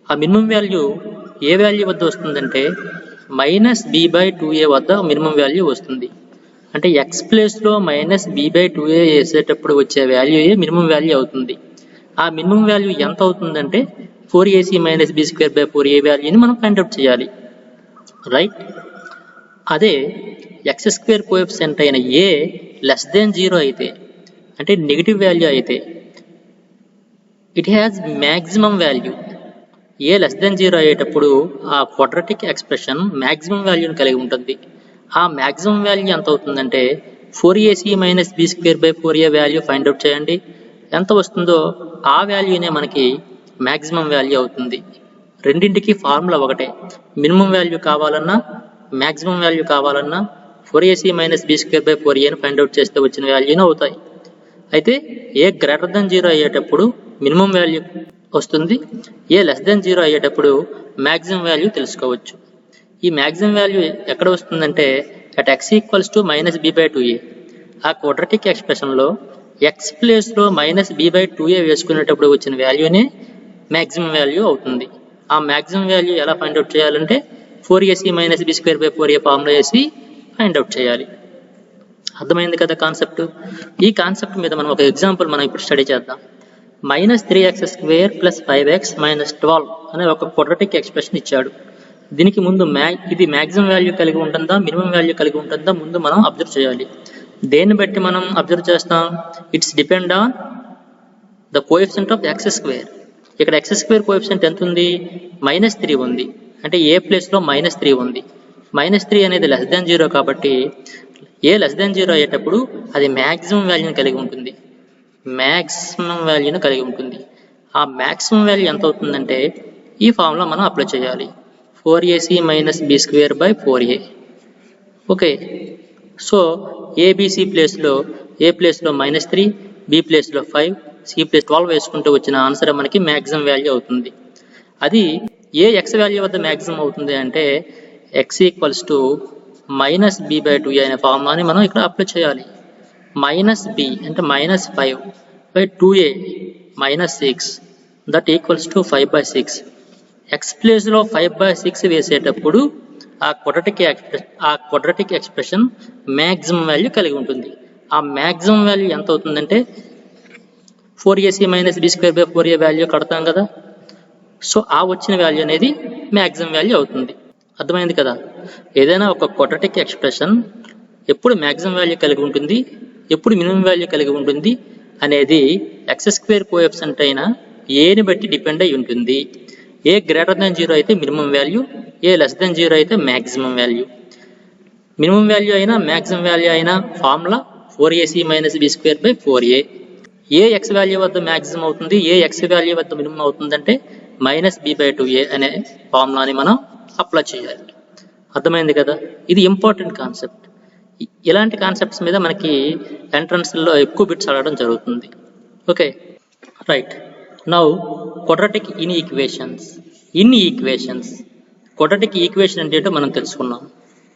ఆ మినిమం వాల్యూ ఏ వాల్యూ వద్ద వస్తుందంటే -b/2a వద్ద మినిమం వాల్యూ వస్తుంది. అంటే x ప్లేస్ లో -b/2a వేసేటప్పుడు వచ్చే వాల్యూయే మినిమం వాల్యూ అవుతుంది. ఆ మినిమం వాల్యూ ఎంత అవుతుందంటే 4ac - b²/4a వాల్యూని మనం ఫైండ్ అవుట్ చేయాలి. రైట్, అదే x² కోఎఫిషియంట్ అయిన a <0 అయితే అంటే నెగిటివ్ వాల్యూ అయితే it has maximum value. a <0 అయ్యేటప్పుడు ఆ క్వాడ్రాటిక్ ఎక్స్ప్రెషన్ మ్యాక్సిమం వాల్యూని కలిగి ఉంటుంది. ఆ మ్యాక్సిమం వాల్యూ ఎంత అవుతుందంటే 4ac - b²/4a value find out చేయండి. ఎంత వస్తుందో ఆ వాల్యూనే మనకి మ్యాక్సిమం వాల్యూ అవుతుంది. రెండింటికి ఫార్ములా ఒకటే. మినిమం వాల్యూ కావాలన్నా మ్యాక్సిమం వాల్యూ కావాలన్నా 4ac - b²/4a ఫైండ్ అవుట్ చేస్తే వచ్చిన వాల్యూనే అవుతాయి. అయితే a > 0 అయ్యేటప్పుడు మినిమం వాల్యూ వస్తుంది. a <0 అయ్యేటప్పుడు మ్యాక్సిమం వాల్యూ తెలుసుకోవచ్చు. ఈ మ్యాక్సిమం వాల్యూ ఎక్కడ వస్తుందంటే అట్ x = -b/2a. ఆ క్వాడ్రాటిక్ ఎక్స్ప్రెషన్లో ఎక్స్ ప్లేస్లో -b/2a వేసుకునేటప్పుడు వచ్చిన వాల్యూనే మ్యాక్సిమం వాల్యూ అవుతుంది. ఆ మ్యాక్సిమం వాల్యూ ఎలా ఫైండ్ అవుట్ చేయాలంటే 4ac - b²/4a ఫార్ములా వేసి ఫైండ్ అవుట్ చేయాలి. అర్థమైంది కదా కాన్సెప్ట్. ఈ కాన్సెప్ట్ మీద మనం ఒక ఎగ్జాంపుల్ మనం ఇప్పుడు స్టడీ చేద్దాం. -3x² + 5x - 12 అనే ఒక క్వాడ్రాటిక్ ఎక్స్ప్రెషన్ ఇచ్చాడు. దీనికి ముందు ఇది మ్యాక్సిమం వాల్యూ కలిగి ఉంటుందా మినిమం వాల్యూ కలిగి ఉంటుందా ముందు మనం అబ్జర్వ్ చేయాలి. దేన్ని బట్టి మనం అబ్జర్వ్ చేస్తాం? It's depend on the coefficient of x². ఇక్కడ x² కోఎఫిషియంట్ ఎంత ఉంది? -3 ఉంది. అంటే ఏ ప్లేస్లో -3 ఉంది. -3 అనేది <0 కాబట్టి ఏ <0 అయ్యేటప్పుడు అది మ్యాక్సిమం వాల్యూని కలిగి ఉంటుంది. మ్యాక్సిమం వాల్యూని కలిగి ఉంటుంది. ఆ మ్యాక్సిమం వాల్యూ ఎంత అవుతుందంటే ఈ ఫార్ములా మనం అప్లై చేయాలి. 4ac - b²/4a. Okay, so ABC ప్లేస్లో ఏ ప్లేస్లో -3, బి ప్లేస్లో 5, సి ప్లేస్ 12 వేసుకుంటూ వచ్చిన ఆన్సర్ మనకి మ్యాక్సిమం వాల్యూ అవుతుంది. అది ఏ ఎక్స్ వాల్యూ వద్ద మ్యాక్సిమం అవుతుంది అంటే x = -b/2a అనే ఫార్ములాని మనం ఇక్కడ అప్లై చేయాలి. -b అంటే -5/2a -6 that equals to 5/6. X ప్లేస్లో 5/6 వేసేటప్పుడు ఆ క్వాడ్రాటిక్ ఎక్స్ప్రెషన్ మ్యాక్సిమం వాల్యూ కలిగి ఉంటుంది. ఆ మ్యాక్సిమం వాల్యూ ఎంత అవుతుందంటే 4ac - b²/4a వాల్యూ కడతాం కదా, సో ఆ వచ్చిన వాల్యూ అనేది మ్యాక్సిమం వాల్యూ అవుతుంది. అర్థమైంది కదా. ఏదైనా ఒక క్వాడ్రాటిక్ ఎక్స్ప్రెషన్ ఎప్పుడు మ్యాక్సిమం వాల్యూ కలిగి ఉంటుంది, ఎప్పుడు మినిమం వాల్యూ కలిగి ఉంటుంది అనేది x² కోఎఫిషియంట్ అయిన ఏని బట్టి డిపెండ్ అయి ఉంటుంది. ఏ <0 అయితే మినిమం వాల్యూ, ఏ <0 అయితే మ్యాక్సిమం వాల్యూ. మినిమం వాల్యూ అయినా మ్యాక్సిమం వాల్యూ అయినా ఫార్ములా 4ac - b²/4a. ఏ ఎక్స్ వాల్యూ వద్ద మ్యాక్సిమం అవుతుంది, ఏ ఎక్స్ వాల్యూ వద్ద మినిమం అవుతుందంటే -b/2a అనే ఫార్ములాని మనం అప్లై చేయాలి. అర్థమైంది కదా. ఇది ఇంపార్టెంట్ కాన్సెప్ట్. ఇలాంటి కాన్సెప్ట్స్ మీద మనకి ఎంట్రన్స్లో ఎక్కువ బిట్స్ అడగడం జరుగుతుంది. Okay, right. Now quadratic equations. Quadratic equation అంటే ఏంటో మనం తెలుసుకున్నాం.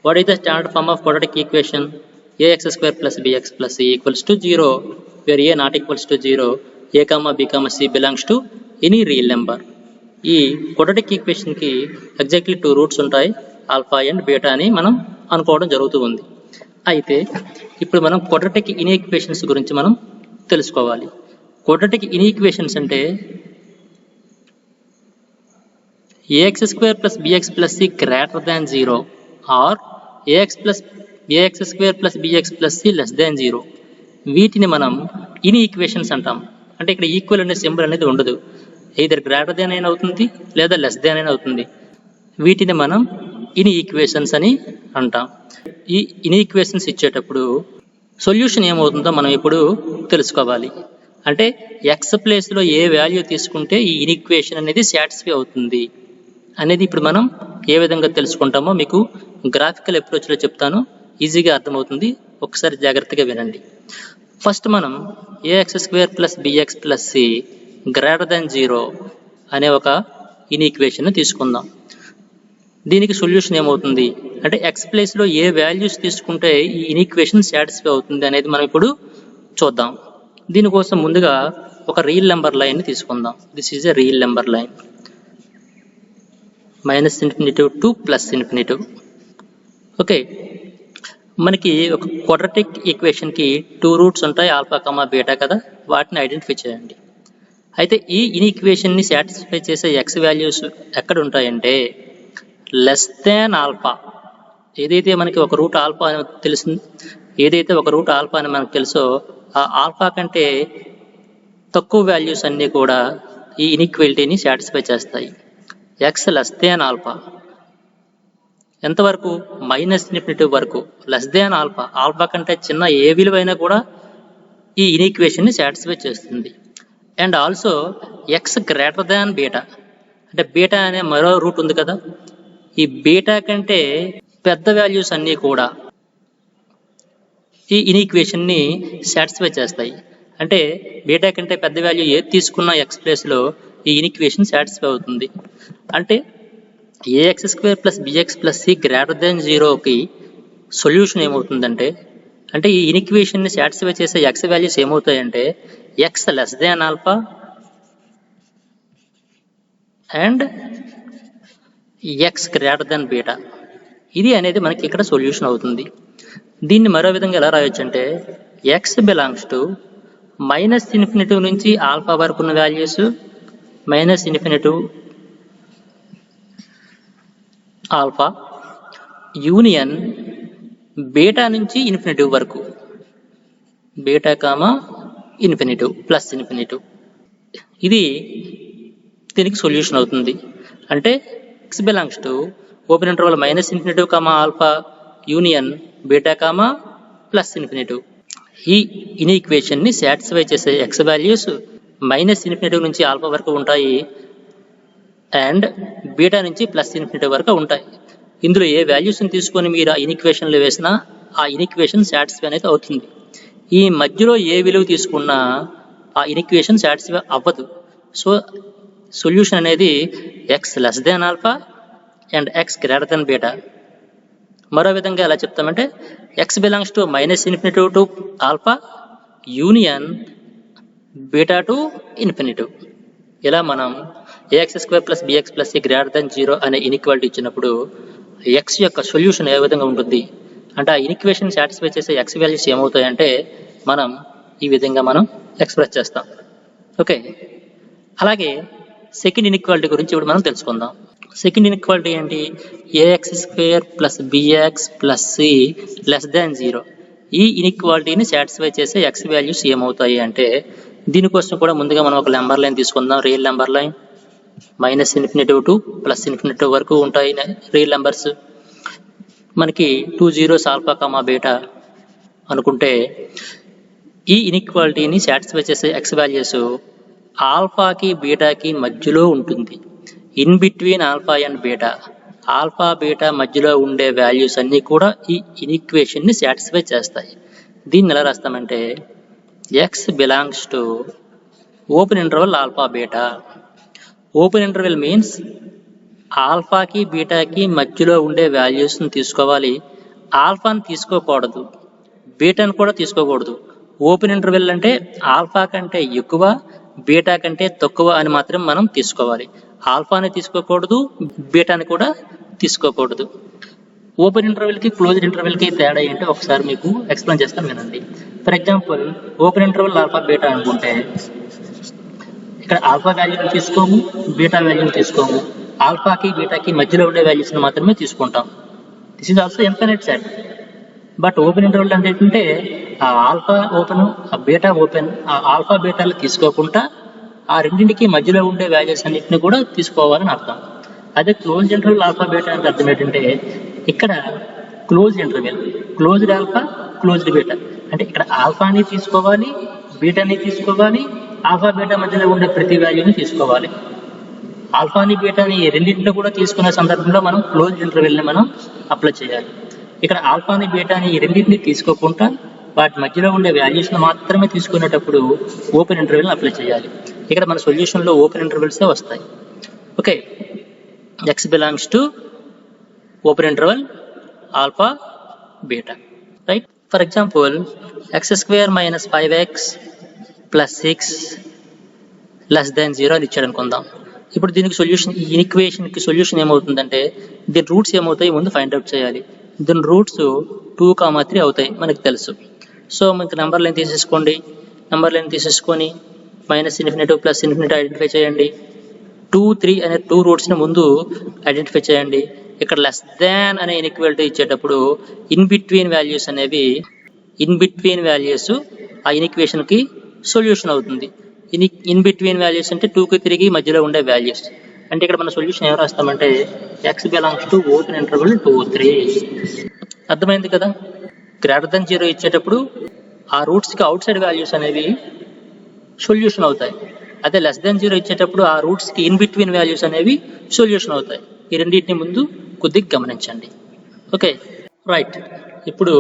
What is the standard form of quadratic equation? ax² + bx + c = 0, where a not equals to 0, a, b, c belongs to any real number. ఈ quadratic ఈక్వేషన్కి exactly 2 roots ఉంటాయి, alpha and beta అని మనం అనుకోవడం జరుగుతూ ఉంది. అయితే ఇప్పుడు మనం క్వాడ్రాటిక్ ఈక్వేషన్స్ గురించి మనం తెలుసుకోవాలి. క్వాడ్రాటిక్ ఈక్వేషన్స్ అంటే ax² + bx + c greater than 0 or ax² + bx + c less than 0. వీటిని మనం ఈక్వేషన్స్ అంటాం. అంటే ఇక్కడ ఈక్వల్ అనే సింబల్ అనేది ఉండదు. either గ్రేటర్ దాన్ అయినా అవుతుంది లేదా లెస్ దాన్ అయినా అవుతుంది. వీటిని మనం ఈక్వేషన్స్ అని అంటాం. ఈ ఈక్వేషన్స్ ఇచ్చేటప్పుడు సొల్యూషన్ ఏమవుతుందో మనం ఇప్పుడు తెలుసుకోవాలి. అంటే ఎక్స్ ప్లేస్లో ఏ వాల్యూ తీసుకుంటే ఈ ఈక్వేషన్ అనేది సాటిస్ఫై అవుతుంది అనేది ఇప్పుడు మనం ఏ విధంగా తెలుసుకుంటామో మీకు గ్రాఫికల్ అప్రోచ్లో చెప్తాను, ఈజీగా అర్థమవుతుంది. ఒకసారి జాగ్రత్తగా వినండి. ఫస్ట్ మనం ax² + bx + c greater than 0 అనే ఒక ఈక్వేషన్ తీసుకుందాం. దీనికి సొల్యూషన్ ఏమవుతుంది అంటే ఎక్స్ ప్లేస్లో ఏ వాల్యూస్ తీసుకుంటే ఈ ఈక్వేషన్ సాటిస్ఫై అవుతుంది అనేది మనం ఇప్పుడు చూద్దాం. దీనికోసం ముందుగా ఒక రియల్ నెంబర్ లైన్ని తీసుకుందాం. This is a real number line, -∞ to +∞. Okay, మనకి ఒక క్వాడ్రాటిక్ ఈక్వేషన్కి 2 రూట్స్ ఉంటాయి, ఆల్ఫా, బీటా కదా, వాటిని ఐడెంటిఫై చేయండి. అయితే ఈ ఈక్వేషన్ని సాటిస్ఫై చేసే ఎక్స్ వాల్యూస్ ఎక్కడ ఉంటాయంటే లెస్ దాన్ ఆల్ఫా. ఏదైతే మనకి ఒక రూట్ ఆల్ఫా అని తెలుస్తుంది, ఏదైతే ఒక రూట్ ఆల్ఫా అని మనకు తెలుసో ఆ ఆల్ఫా కంటే తక్కువ వాల్యూస్ అన్నీ కూడా ఈ ఇన్ఈక్వాలిటీని సాటిస్ఫై చేస్తాయి. ఎక్స్ లెస్ దాన్ ఆల్ఫా ఎంతవరకు? -∞ వరకు. లెస్ దాన్ ఆల్ఫా, ఆల్ఫా కంటే చిన్న ఏ విలువైనా కూడా ఈ ఈక్వేషన్ని సాటిస్ఫై చేస్తుంది. And also X greater than beta, అంటే బీటా అనే మరో రూట్ ఉంది కదా, ఈ బీటా కంటే పెద్ద వాల్యూస్ అన్నీ కూడా ఈ ఈక్వేషన్ని సాటిస్ఫై చేస్తాయి. అంటే బీటా కంటే పెద్ద వాల్యూ ఏది తీసుకున్న ఎక్స్ ప్లేస్లో ఈ ఈక్వేషన్ సాటిస్ఫై అవుతుంది. అంటే ax² + bx + c greater than 0కి సొల్యూషన్ ఏమవుతుందంటే, అంటే ఈ ఇన్ఈక్వేషన్ని సాటిస్ఫై చేసే ఎక్స్ వాల్యూస్ ఏమవుతాయంటే x less than alpha and x greater than beta. ఇది అనేది మనకి ఇక్కడ సొల్యూషన్ అవుతుంది. దీన్ని మరో విధంగా ఎలా రాయొచ్చు అంటే ఎక్స్ బిలాంగ్స్ టు -∞ నుంచి ఆల్ఫా వరకు ఉన్న వాల్యూస్ -∞ ఆల్ఫా యూనియన్ బీటా నుంచి ఇన్ఫినిటీ వరకు, beta comma infinity plus infinity. ఇది దీనికి సొల్యూషన్ అవుతుంది. అంటే X belongs to open interval -∞ comma alpha union beta comma plus infinity. ఈ ఇన్ఈక్వేషన్ని సాటిస్ఫై చేసే ఎక్స్ వాల్యూస్ -∞ నుంచి ఆల్ఫా వరకు ఉంటాయి అండ్ బీటా నుంచి ప్లస్ ఇన్ఫినిటీ వరకు ఉంటాయి. ఇందులో ఏ వాల్యూస్ని తీసుకొని మీరు ఆ ఇన్ఈక్వేషన్లో వేసినా ఆ ఇన్ఈక్వేషన్ సాటిస్ఫై అనేది అవుతుంది. ఈ మధ్యలో ఏ విలువ తీసుకున్నా ఆ ఇన్ఈక్వేషన్ సాటిస్ఫై అవ్వదు. సో సొల్యూషన్ అనేది x less than alpha and x greater than beta. మరో విధంగా ఎలా చెప్తామంటే x belongs to -∞ to alpha union beta to infinity. ఇలా మనం ax² + bx + c greater than 0 అనే ఇన్ఈక్వాలిటీ ఇచ్చినప్పుడు ఎక్స్ యొక్క సొల్యూషన్ ఏ విధంగా ఉంటుంది అంటే ఆ ఇన్ఈక్వేషన్ సాటిస్ఫై చేసే ఎక్స్ వాల్యూస్ ఏమవుతాయంటే మనం ఈ విధంగా మనం ఎక్స్ప్రెస్ చేస్తాం. ఓకే, అలాగే సెకండ్ ఇన్ఈక్వాలిటీ గురించి ఇప్పుడు మనం తెలుసుకుందాం. సెకండ్ ఇన్ఈక్వాలిటీ ఏంటి? ax² + bx + c less than 0. ఈ ఇన్ఈక్వాలిటీని సాటిస్ఫై చేసే ఎక్స్ వాల్యూస్ ఏమవుతాయి అంటే దీనికోసం కూడా ముందుగా మనం ఒక నెంబర్ లైన్ తీసుకుందాం. రియల్ నెంబర్ లైన్ -∞ టు +∞ వరకు ఉంటాయి రియల్ నెంబర్స్. మనకి 2 zeros ఆల్ఫా కామా బీటా అనుకుంటే ఈ ఇన్ఈక్వాలిటీని సాటిస్ఫై చేసే ఎక్స్ వాల్యూస్ ఆల్ఫాకి బీటాకి మధ్యలో ఉంటుంది. In between alpha and beta, alpha beta మధ్యలో ఉండే వాల్యూస్ అన్నీ కూడా ఈ ఇన్ఈక్వేషన్ని సాటిస్ఫై చేస్తాయి. దీన్ని ఎలా రాస్తామంటే x belongs to open interval alpha beta. Open interval means ఆల్ఫాకి బీటాకి మధ్యలో ఉండే వాల్యూస్ని తీసుకోవాలి. ఆల్ఫాని తీసుకోకూడదు, బీటాను కూడా తీసుకోకూడదు. ఓపెన్ ఇంటర్వెల్ అంటే ఆల్ఫా కంటే ఎక్కువ బీటా కంటే తక్కువ అని మాత్రం మనం తీసుకోవాలి. ఆల్ఫాని తీసుకోకూడదు, బీటాని కూడా తీసుకోకూడదు. ఓపెన్ ఇంటర్వెల్కి క్లోజ్డ్ ఇంటర్వెల్కి తేడా ఏంటో ఒకసారి మీకు ఎక్స్ప్లెయిన్ చేస్తాను వినండి. For example open interval alpha beta అనుకుంటే ఇక్కడ ఆల్ఫా వాల్యూని తీసుకోము, బీటా వాల్యూని తీసుకోము. ఆల్ఫాకి బీటాకి మధ్యలో ఉండే వాల్యూస్ని మాత్రమే తీసుకుంటాం. This is also infinite set. But open interval అంటే ఏంటంటే ఆ ఆల్ఫా ఓపెన్, ఆ బీటా ఓపెన్, ఆ ఆల్ఫా బీటాలు తీసుకోకుండా ఆ రెండింటికి మధ్యలో ఉండే వాల్యూస్ అన్నింటినీ కూడా తీసుకోవాలని అర్థం. అదే క్లోజ్ ఇంటర్వెల్ ఆల్ఫా బీటా అంటే అర్థం ఏంటంటే ఇక్కడ close interval, closed alpha, closed beta అంటే ఇక్కడ ఆల్ఫాని తీసుకోవాలి, బీటాని తీసుకోవాలి, ఆల్ఫా బీటా మధ్యలో ఉండే ప్రతి వాల్యూని తీసుకోవాలి. ఆల్ఫాని బీటాని రెండింటిని కూడా తీసుకునే సందర్భంలో మనం క్లోజ్ ఇంటర్వెల్ని మనం అప్లై చేయాలి. ఇక్కడ ఆల్ఫాని బీటాని రెండింటిని తీసుకోకుండా వాటి మధ్యలో ఉండే వాల్యూస్ని మాత్రమే తీసుకునేటప్పుడు ఓపెన్ ఇంటర్వెల్ని అప్లై చేయాలి. ఇక్కడ మన సొల్యూషన్లో ఓపెన్ ఇంటర్వెల్సే వస్తాయి. Okay, X belongs to open interval alpha beta, right? For example x² - 5x + 6 less than 0 అని ఇచ్చాడు అనుకుందాం. ఇప్పుడు దీనికి సొల్యూషన్, ఈ ఈక్వేషన్కి సొల్యూషన్ ఏమవుతుందంటే దీని రూట్స్ ఏమవుతాయి ముందు ఫైండ్ అవుట్ చేయాలి. దీని రూట్స్ 2, 3 అవుతాయి మనకు తెలుసు. సో మనకి నెంబర్ లైన్ తీసేసుకోండి. నెంబర్ లైన్ తీసేసుకొని -∞ +∞ ఐడెంటిఫై చేయండి. 2, 3 అనే 2 రూట్స్ని ముందు ఐడెంటిఫై చేయండి. ఇక్కడ లెస్ దాన్ అనే ఇన్ఈక్వాలిటీ ఇచ్చేటప్పుడు ఇన్ బిట్వీన్ వాల్యూస్ అనేవి, ఇన్ బిట్వీన్ వాల్యూస్ ఆ ఇన్ఈక్వేషన్కి సొల్యూషన్ అవుతుంది. ఇన్ బిట్వీన్ వాల్యూస్ అంటే 2కి 3కి మధ్యలో ఉండే వాల్యూస్. అంటే ఇక్కడ మన సొల్యూషన్ ఏం రాస్తామంటే x belongs to open interval 2, 3. అర్థమైంది కదా? గ్రేటర్ దాన్ 0 ఇచ్చేటప్పుడు ఆ రూట్స్కి అవుట్ సైడ్ వాల్యూస్ అనేవి సొల్యూషన్ అవుతాయి. అదే లెస్ దాన్ 0 ఇచ్చేటప్పుడు ఆ రూట్స్కి ఇన్ బిట్వీన్ వాల్యూస్ అనేవి సొల్యూషన్ అవుతాయి. ఈ రెండింటిని ముందు కొద్దిగా గమనించండి. Okay, right. ఇప్పుడు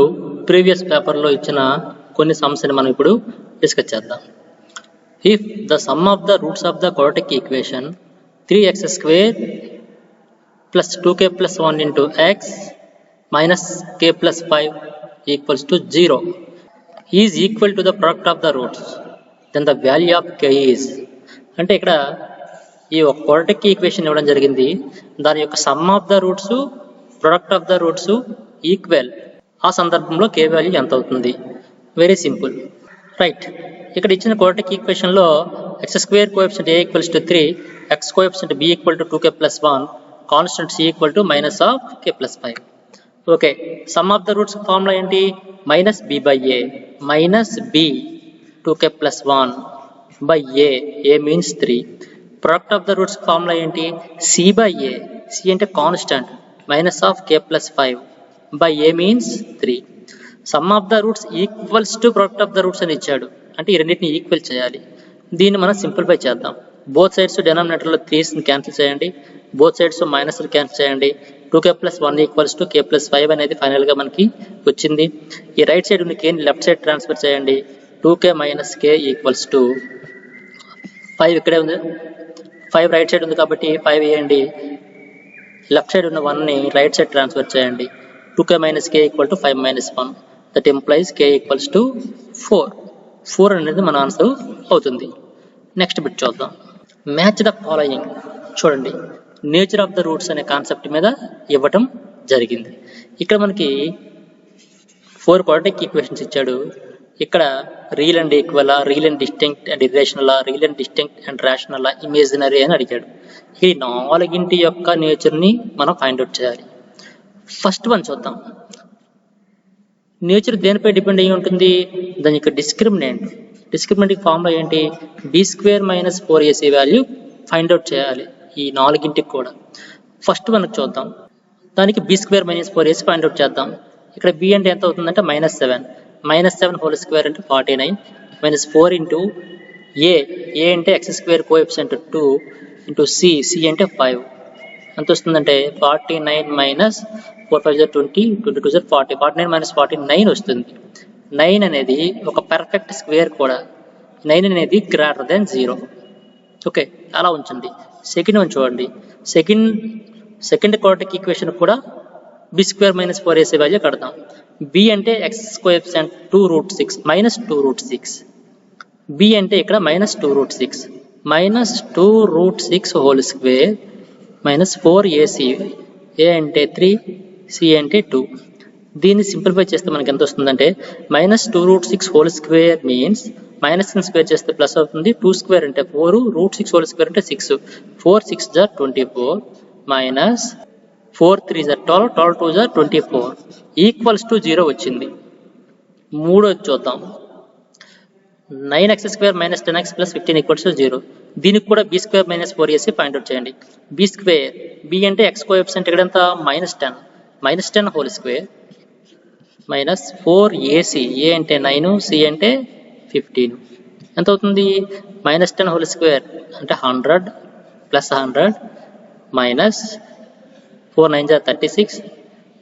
ప్రీవియస్ పేపర్లో ఇచ్చిన కొన్ని సమ్స్ని మనం ఇప్పుడు డిస్కస్ చేద్దాం. If the sum of the roots of the quadratic equation 3x² + 2k + 1 × x - k + 5 = 0 is equal to the product of the roots then the value of k is. అంటే ఇక్కడ ఈ ఒక క్వాడ్రాటిక్ ఈక్వేషన్ ఇవ్వడం జరిగింది, దాని యొక్క sum of the roots product of the roots equal. ఆ సందర్భంలో k వాల్యూ ఎంత అవుతుంది? Very simple, right. ఇక్కడ ఇచ్చిన క్వాడ్రాటిక్ ఈక్వేషన్ లో x square coefficient a equals to 3, x coefficient b equal to 2k plus 1, constant c equal to minus of k plus 5. Okay, sum of the roots formula ఏంటి? Minus b by a, minus b 2k plus 1 by a means 3. Product of the roots formula ఏంటి? c by a, c అంటే constant, minus of k plus 5 by a means 3. Some of the roots equals to product of the roots అని ఇచ్చాడు, అంటే ఈ రెండింటిని equal చేయాలి. దీన్ని మనం సింప్లిఫై చేద్దాం. బోత్ సైడ్స్ డినామినేటర్లో 3 క్యాన్సిల్ చేయండి, బోత్ సైడ్స్ మైనస్ క్యాన్సిల్ చేయండి. 2k plus 1 equals to k plus 5 అనేది ఫైనల్గా మనకి వచ్చింది. ఈ రైట్ సైడ్ ఉన్న కేని లెఫ్ట్ సైడ్ ట్రాన్స్ఫర్ చేయండి. 2k minus k equals to 5 ఇక్కడే ఉంది, 5 రైట్ సైడ్ ఉంది కాబట్టి 5 వేయండి. లెఫ్ట్ సైడ్ ఉన్న 1ని రైట్ సైడ్ ట్రాన్స్ఫర్ చేయండి. 2k minus k equal to 5 minus 1, that implies k equals to 4. 4 అనేది మన ఆన్సర్ అవుతుంది. నెక్స్ట్ బిట్ చూద్దాం. Match the following. చూడండి, నేచర్ ఆఫ్ ద రూట్స్ అనే కాన్సెప్ట్ మీద ఇవ్వటం జరిగింది. ఇక్కడ మనకి 4 క్వాడ్రాటిక్ ఈక్వేషన్స్ ఇచ్చాడు. ఇక్కడ real and equal, real and distinct and irrational, real and distinct and rational, imaginary అని అడిగాడు. ఈ 4 యొక్క నేచర్ని మనం ఫైండ్ అవుట్ చేయాలి. ఫస్ట్ వన్ చూద్దాం. నేచర్ దేనిపై డిపెండ్ అయ్యి ఉంటుంది? దాని యొక్క డిస్క్రిమినెంట్. డిస్క్రిమినెంట్ ఫార్ములా ఏంటి? b square minus 4ac value find out చేయాలి ఈ 4కి కూడా. ఫస్ట్ మనకు చూద్దాం, దానికి b square minus 4ac find out చేద్దాం. ఇక్కడ b అంటే ఎంత అవుతుందంటే -7, -7 హోల్ స్క్వేర్ అంటే 49, -4 ఇంటూ a అంటే X square coefficient 2 into c అంటే 5. ఎంత వస్తుందంటే 49 మైనస్ 4 5 20, 22 40, 49 మైనస్ 49 వస్తుంది. 9 అనేది ఒక పర్ఫెక్ట్ స్క్వేర్ కూడా. 9 అనేది గ్రేటర్ దెన్ 0. ఓకే, అలా ఉంచండి. సెకండ్ వన్ చూడండి. సెకండ్ క్వాడ్రాటిక్ ఈక్వేషన్ కూడా b square minus 4ac value కడతాం. b అంటే ఎక్స్ కోఎఫిషియంట్ 2√6 మైనస్ 2√6. b అంటే ఇక్కడ -2√6, -2√6 whole square minus 4ac, a అంటే 3, c అంటే 2. దీన్ని సింప్లిఫై చేస్తే మనకి ఎంత వస్తుందంటే -2√6 whole square means minus square చేస్తే ప్లస్ అవుతుంది. 2 స్క్వేర్ అంటే 4, √6 హోల్ స్క్వేర్ అంటే 6, 4 6 జా 24 మైనస్ 4 3 జా 12, 12 2 జా 24 ఈక్వల్స్ టు 0 వచ్చింది. మూడోది చూద్దాం. 9x square minus 10x plus 15 equals to 0. దీనికి కూడా b square minus 4ac find out చేయండి. b స్క్వేర్, b అంటే x కోఎఫిషియంట్ ఇక్కడ ఎంత -10 whole square minus 4ac, a అంటే 9, c అంటే 15. ఎంత అవుతుంది? -10 హోల్ స్క్వేర్ అంటే 100 ప్లస్ 100 మైనస్ 4 9 జా 36,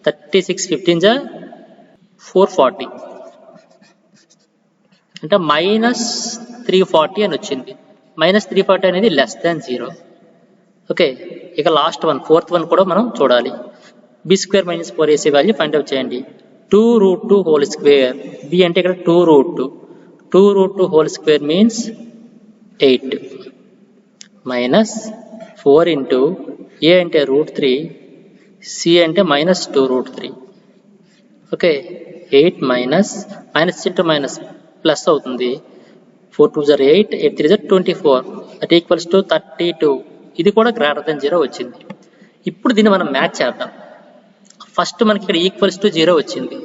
36 15 జా 440 అంటే -340 అని వచ్చింది. -340 అనేది లెస్ దాన్ 0. ఓకే, ఇక లాస్ట్ వన్, ఫోర్త్ వన్ కూడా మనం చూడాలి. b square minus 4ac value find out చేయండి. 2√2 హోల్ స్క్వేర్, b అంటే ఇక్కడ 2√2 whole square means 8 minus 4 into a అంటే √3, c అంటే -2√3. Okay, 8 minus into minus plus అవుతుంది. 4 2 జా 8, 8 3 జా 24, దట్ ఈక్వల్స్ టు 32. ఇది కూడా గ్రేటర్ దెన్ 0 వచ్చింది. ఇప్పుడు దీన్ని మనం మ్యాచ్ చేద్దాం. ఫస్ట్ మనకి ఇక్కడ ఈక్వల్స్ టు 0 వచ్చింది.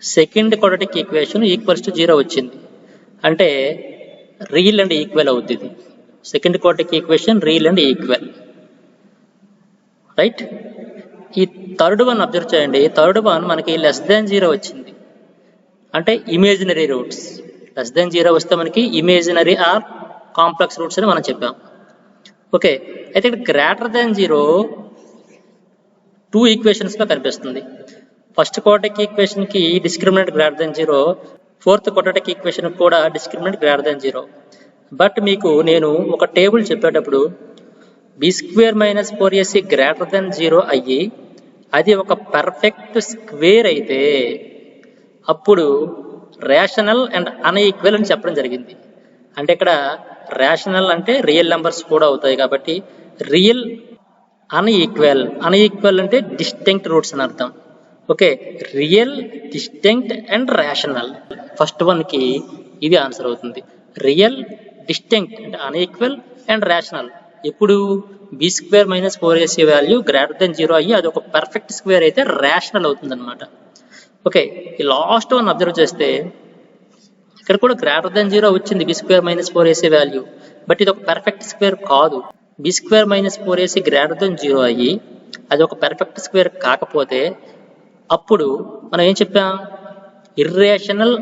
Second quadratic equation equals to 0 వచ్చింది, అంటే రియల్ అండ్ ఈక్వల్ అవుతుంది. Second quadratic equation real and equal, right. ఈ థర్డ్ వన్ అబ్జర్వ్ చేయండి. థర్డ్ వన్ మనకి లెస్ దాన్ 0 వచ్చింది, అంటే ఇమేజినరీ రూట్స్. లెస్ దాన్ 0 వస్తే మనకి ఇమేజినరీ ఆర్ కాంప్లెక్స్ రూట్స్ అని మనం చెప్పాం. ఓకే, అయితే ఇక్కడ గ్రేటర్ దాన్ 0 2 ఈక్వేషన్స్గా కనిపిస్తుంది. ఫస్ట్ క్వాడ్రాటిక్ ఈక్వేషన్కి discriminant greater than 0, fourth quadratic equation కూడా డిస్క్రిమినెంట్ గ్రేటర్ దాన్ 0. బట్ మీకు నేను ఒక టేబుల్ చెప్పేటప్పుడు b square minus 4ac greater than 0 అయ్యి అది ఒక పర్ఫెక్ట్ స్క్వేర్ అయితే అప్పుడు రేషనల్ అండ్ అన్ఈక్వల్ అని చెప్పడం జరిగింది. అంటే ఇక్కడ రేషనల్ అంటే రియల్ నెంబర్స్ కూడా అవుతాయి కాబట్టి రియల్ అన్ఈక్వల్ అంటే డిస్టింక్ట్ రూట్స్ అని అర్థం. Okay, real, distinct and rational, first వన్కి ఇది ఆన్సర్ అవుతుంది. రియల్, డిస్టింక్ట్ అంటే అన్ఈక్వల్ అండ్ రేషనల్ ఎప్పుడు b² - 4ac value greater than 0 అయ్యి అది ఒక పర్ఫెక్ట్ స్క్వేర్ అయితే రేషనల్ అవుతుంది అనమాట. ఓకే, ఈ లాస్ట్ వన్ అబ్జర్వ్ చేస్తే ఇక్కడ కూడా గ్రేటర్ దెన్ 0 వచ్చింది b² - 4ac వాల్యూ, బట్ ఇది ఒక పర్ఫెక్ట్ స్క్వేర్ కాదు. b² - 4ac గ్రేటర్ దెన్ 0 అయ్యి అది ఒక పర్ఫెక్ట్ స్క్వేర్ కాకపోతే అప్పుడు మనం ఏం చెప్పాం, ఇర్రేషనల్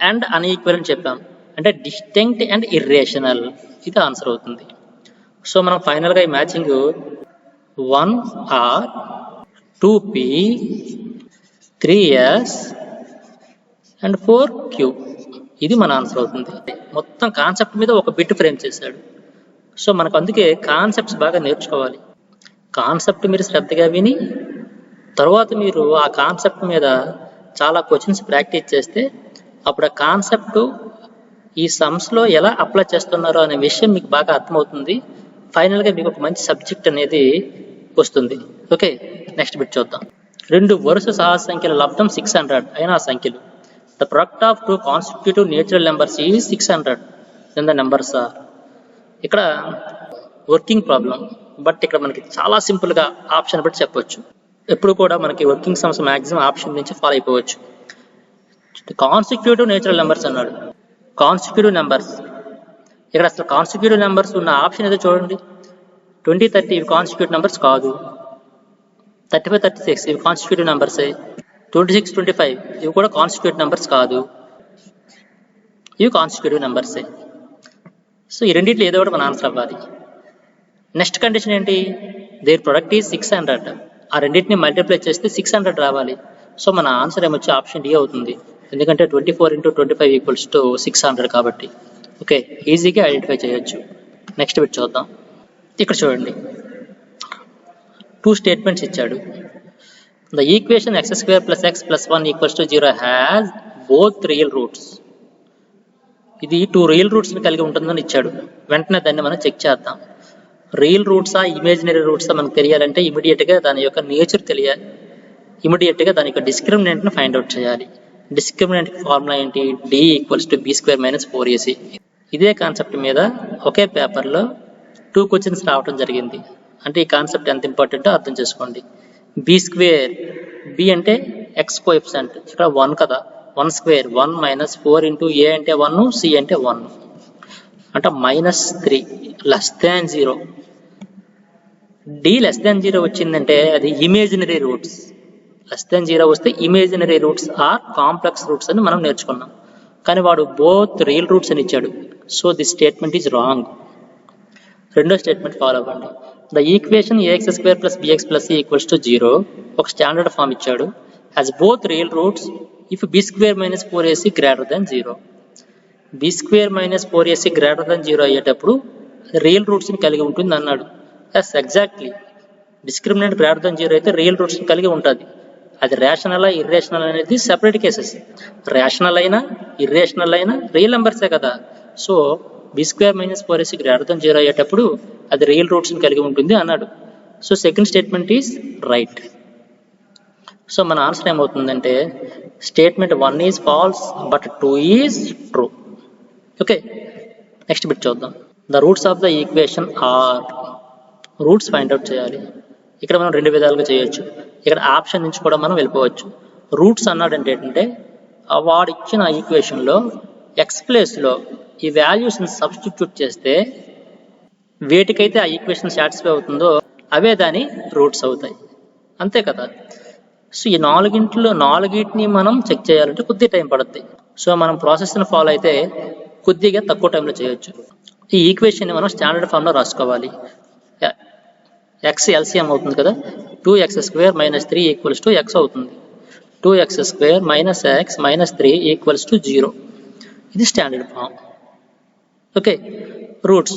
అండ్ అన్ఈక్వల్ అని చెప్పాం. అంటే డిస్టింక్ట్ అండ్ ఇర్రేషనల్, ఇది ఆన్సర్ అవుతుంది. సో మనం ఫైనల్గా ఈ matching 1r 2p 3s and 4q ఇది మన ఆన్సర్ అవుతుంది. మొత్తం కాన్సెప్ట్ మీద ఒక బిట్ ఫ్రేమ్ చేశాడు. సో మనకు అందుకే కాన్సెప్ట్స్ బాగా నేర్చుకోవాలి. కాన్సెప్ట్ మీరు శ్రద్ధగా విని తర్వాత మీరు ఆ కాన్సెప్ట్ మీద చాలా క్వశ్చన్స్ ప్రాక్టీస్ చేస్తే అప్పుడు ఆ కాన్సెప్ట్ ఈ సమ్స్లో ఎలా అప్లై చేస్తున్నారో అనే విషయం మీకు బాగా అర్థమవుతుంది. ఫైనల్గా మీకు ఒక మంచి సబ్జెక్ట్ అనేది వస్తుంది. ఓకే, నెక్స్ట్ బిట్ చూద్దాం. 2 వరుస సహజ సంఖ్యల లబ్ధం 600 అయిన ఆ సంఖ్యలు. The product of 2 constitutive natural numbers is 600 then the numbers are. ఇక్కడ వర్కింగ్ ప్రాబ్లం, బట్ ఇక్కడ మనకి చాలా సింపుల్గా ఆప్షన్ బట్టి చెప్పొచ్చు. ఎప్పుడు కూడా మనకి వర్కింగ్ సమ్స్ మ్యాక్సిమం ఆప్షన్ నుంచి ఫాలో అయిపోవచ్చు. కాన్స్టిట్యూటివ్ నేచురల్ నెంబర్స్ అన్నాడు. కాన్స్టిట్యూటివ్ నెంబర్స్, ఇక్కడ అసలు కాన్స్టిట్యూటివ్ నెంబర్స్ ఉన్న ఆప్షన్ ఏదో చూడండి. 20, 30 ఇవి కాన్స్టిట్యూటివ్ నెంబర్స్ కాదు. 35, 36 ఇవి కాన్స్టిట్యూటివ్ నెంబర్సే. 26, 25 ఇవి కూడా కాన్స్టిట్యూటివ్ నెంబర్స్ కాదు, ఇవి కాన్స్టిట్యూటివ్ నెంబర్సే. సో ఈ రెండింటిలో ఏదో ఒకటి మన ఆన్సర్ అవ్వాలి. నెక్స్ట్ కండిషన్ ఏంటి, దేర్ ప్రొడక్ట్ ఈజ్ 600. ఆ రెండింటిని మల్టిప్లై చేస్తే 600 రావాలి. సో మన ఆన్సర్ ఏమొచ్చి ఆప్షన్ డి అవుతుంది, ఎందుకంటే 24 × 25 = 600 కాబట్టి. ఓకే, ఈజీగా ఐడెంటిఫై చేయొచ్చు. నెక్స్ట్ బిట్ చూద్దాం. ఇక్కడ చూడండి, 2 స్టేట్మెంట్స్ ఇచ్చాడు. The equation x² + x + 1 = 0 has both real roots. ఇది 2 రియల్ రూట్స్ని కలిగి ఉంటుందని ఇచ్చాడు. వెంటనే దాన్ని మనం చెక్ చేద్దాం. రియల్ రూట్సా ఇమేజినరీ రూట్సా మనకు తెలియాలంటే ఇమీడియట్గా దాని యొక్క నేచర్ తెలియాలి. ఇమీడియట్గా దాని యొక్క డిస్క్రిమినెంట్ని ఫైండ్ అవుట్ చేయాలి. డిస్క్రిమినెంట్ ఫార్ములా ఏంటి, d = b² - 4ac. ఇదే కాన్సెప్ట్ మీద ఒకే పేపర్లో 2 క్వశ్చన్స్ రావడం జరిగింది. అంటే ఈ కాన్సెప్ట్ ఎంత ఇంపార్టెంటో అర్థం చేసుకోండి. b², b అంటే x కోఎఫిషియంట్, ఇక్కడ 1 కదా, 1² 1 - 4 × a అంటే 1, c అంటే 1, అంటే -3 <0. d <0 వచ్చిందంటే అది ఇమేజినరీ రూట్స్. <0 వస్తే imaginary roots are complex roots అని మనం నేర్చుకున్నాం. కానీ వాడు బోత్ రియల్ రూట్స్ అని ఇచ్చాడు. So this statement is wrong. రెండో స్టేట్మెంట్ ఫాలో అవ్వండి. The equation ax² + bx + c = 0 ఒక స్టాండర్డ్ ఫామ్ ఇచ్చాడు. Has both real roots if b² - 4ac greater than 0. b² - 4ac greater than 0 అయ్యేటప్పుడు రియల్ రూట్స్ని కలిగి ఉంటుంది అన్నాడు. Yes, exactly. Discriminant greater than 0 అయితే రియల్ రూట్స్ని కలిగి ఉంటుంది. అది రేషనల్ ఇర్రేషనల్ అనేది సెపరేట్ కేసెస్. రేషనల్ అయినా ఇర్రేషనల్ అయినా రియల్ నెంబర్సే కదా. So b² - 4ac greater than 0 అయ్యేటప్పుడు అది రియల్ రూట్స్ని కలిగి ఉంటుంది అన్నాడు. So second statement is right. So మన ఆన్సర్ ఏమవుతుందంటే statement 1 is false but 2 is true. Okay, next bit చూద్దాం. The roots of the equation are. Roots find out చేయాలి. ఇక్కడ మనం 2 విధాలుగా చేయొచ్చు. ఇక్కడ ఆప్షన్ నుంచి కూడా మనం వెళ్ళిపోవచ్చు. రూట్స్ అన్నాడంటే ఏంటంటే వాడు ఇచ్చిన ఈక్వేషన్లో ఎక్స్ ప్లేస్లో ఈ వాల్యూస్ని సబ్స్టిట్యూట్ చేస్తే వేటికైతే ఆ ఈక్వేషన్ సాటిస్ఫై అవుతుందో అవే దాని రూట్స్ అవుతాయి, అంతే కదా. సో ఈ 4ని మనం చెక్ చేయాలంటే కొద్దిగా టైం పడుతుంది. సో మనం ప్రాసెస్ని ఫాలో అయితే కొద్దిగా తక్కువ టైంలో చేయొచ్చు. ఈ ఈక్వేషన్ని మనం స్టాండర్డ్ ఫామ్లో రాసుకోవాలి. x LCM అవుతుంది కదా, 2x² - 3 = x అవుతుంది. 2x² - x - 3 = 0. ఇది standard form. Okay, roots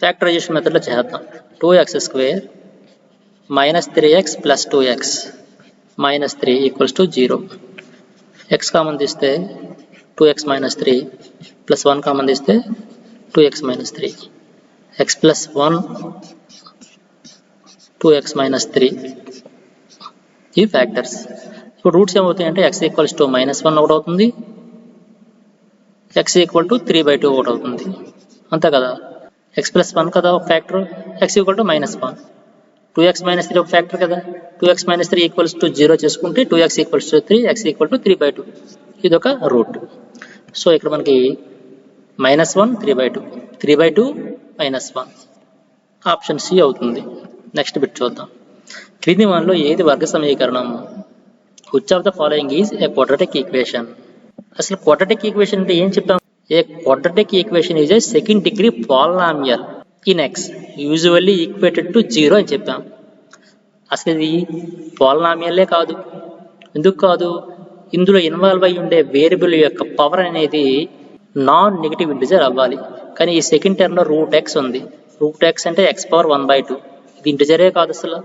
factorization మెథడ్లో చేద్దాం. 2x² - 3x + 2x - 3 = 0. x common తీస్తే 2x minus 3 plus 1 కామన్ తీస్తే 2x minus 3 x plus 1 2x minus 3 ఈ ఫ్యాక్టర్స్. ఇప్పుడు రూట్స్ ఏమవుతాయి అంటే x ఈక్వల్స్ టు -1 ఒకటి అవుతుంది, x ఈక్వల్ టు 3/2 ఒకటి అవుతుంది, అంతే కదా. x plus 1 కదా ఒక factor, x equal to -1, 2x minus 3 ఒక ఫ్యాక్టర్ కదా, 2x minus 3 ఈక్వల్స్ టు 0 చేసుకుంటే 2x equals to 3, x equal to 3/2, ఇది ఒక రూట్. సో ఇక్కడ మనకి -1 3/2, 3/2 -1, ఆప్షన్ సి అవుతుంది. నెక్స్ట్ బిట్ చూద్దాం. క్రింది వానిలో ఏది వర్గ సమీకరణం? Which of the following is a quadratic equation? అసలు క్వాడ్రాటిక్ ఈక్వేషన్ అంటే ఏం చెప్పాం? ఏ quadratic equation is a second degree polynomial in x usually equated to 0 అని చెప్పాం. అసలు ఇది పాలినామియల్లే కాదు. ఎందుకు కాదు? ఇందులో ఇన్వాల్వ్ అయి ఉండే వేరియబుల్ యొక్క పవర్ అనేది నాన్ నెగిటివ్ ఇంటిజర్ అవ్వాలి. కానీ ఈ సెకండ్ టర్మ్ లో √x ఉంది. √x అంటే x⁻1/2, ఇది ఇంటిజరే కాదు అసలు.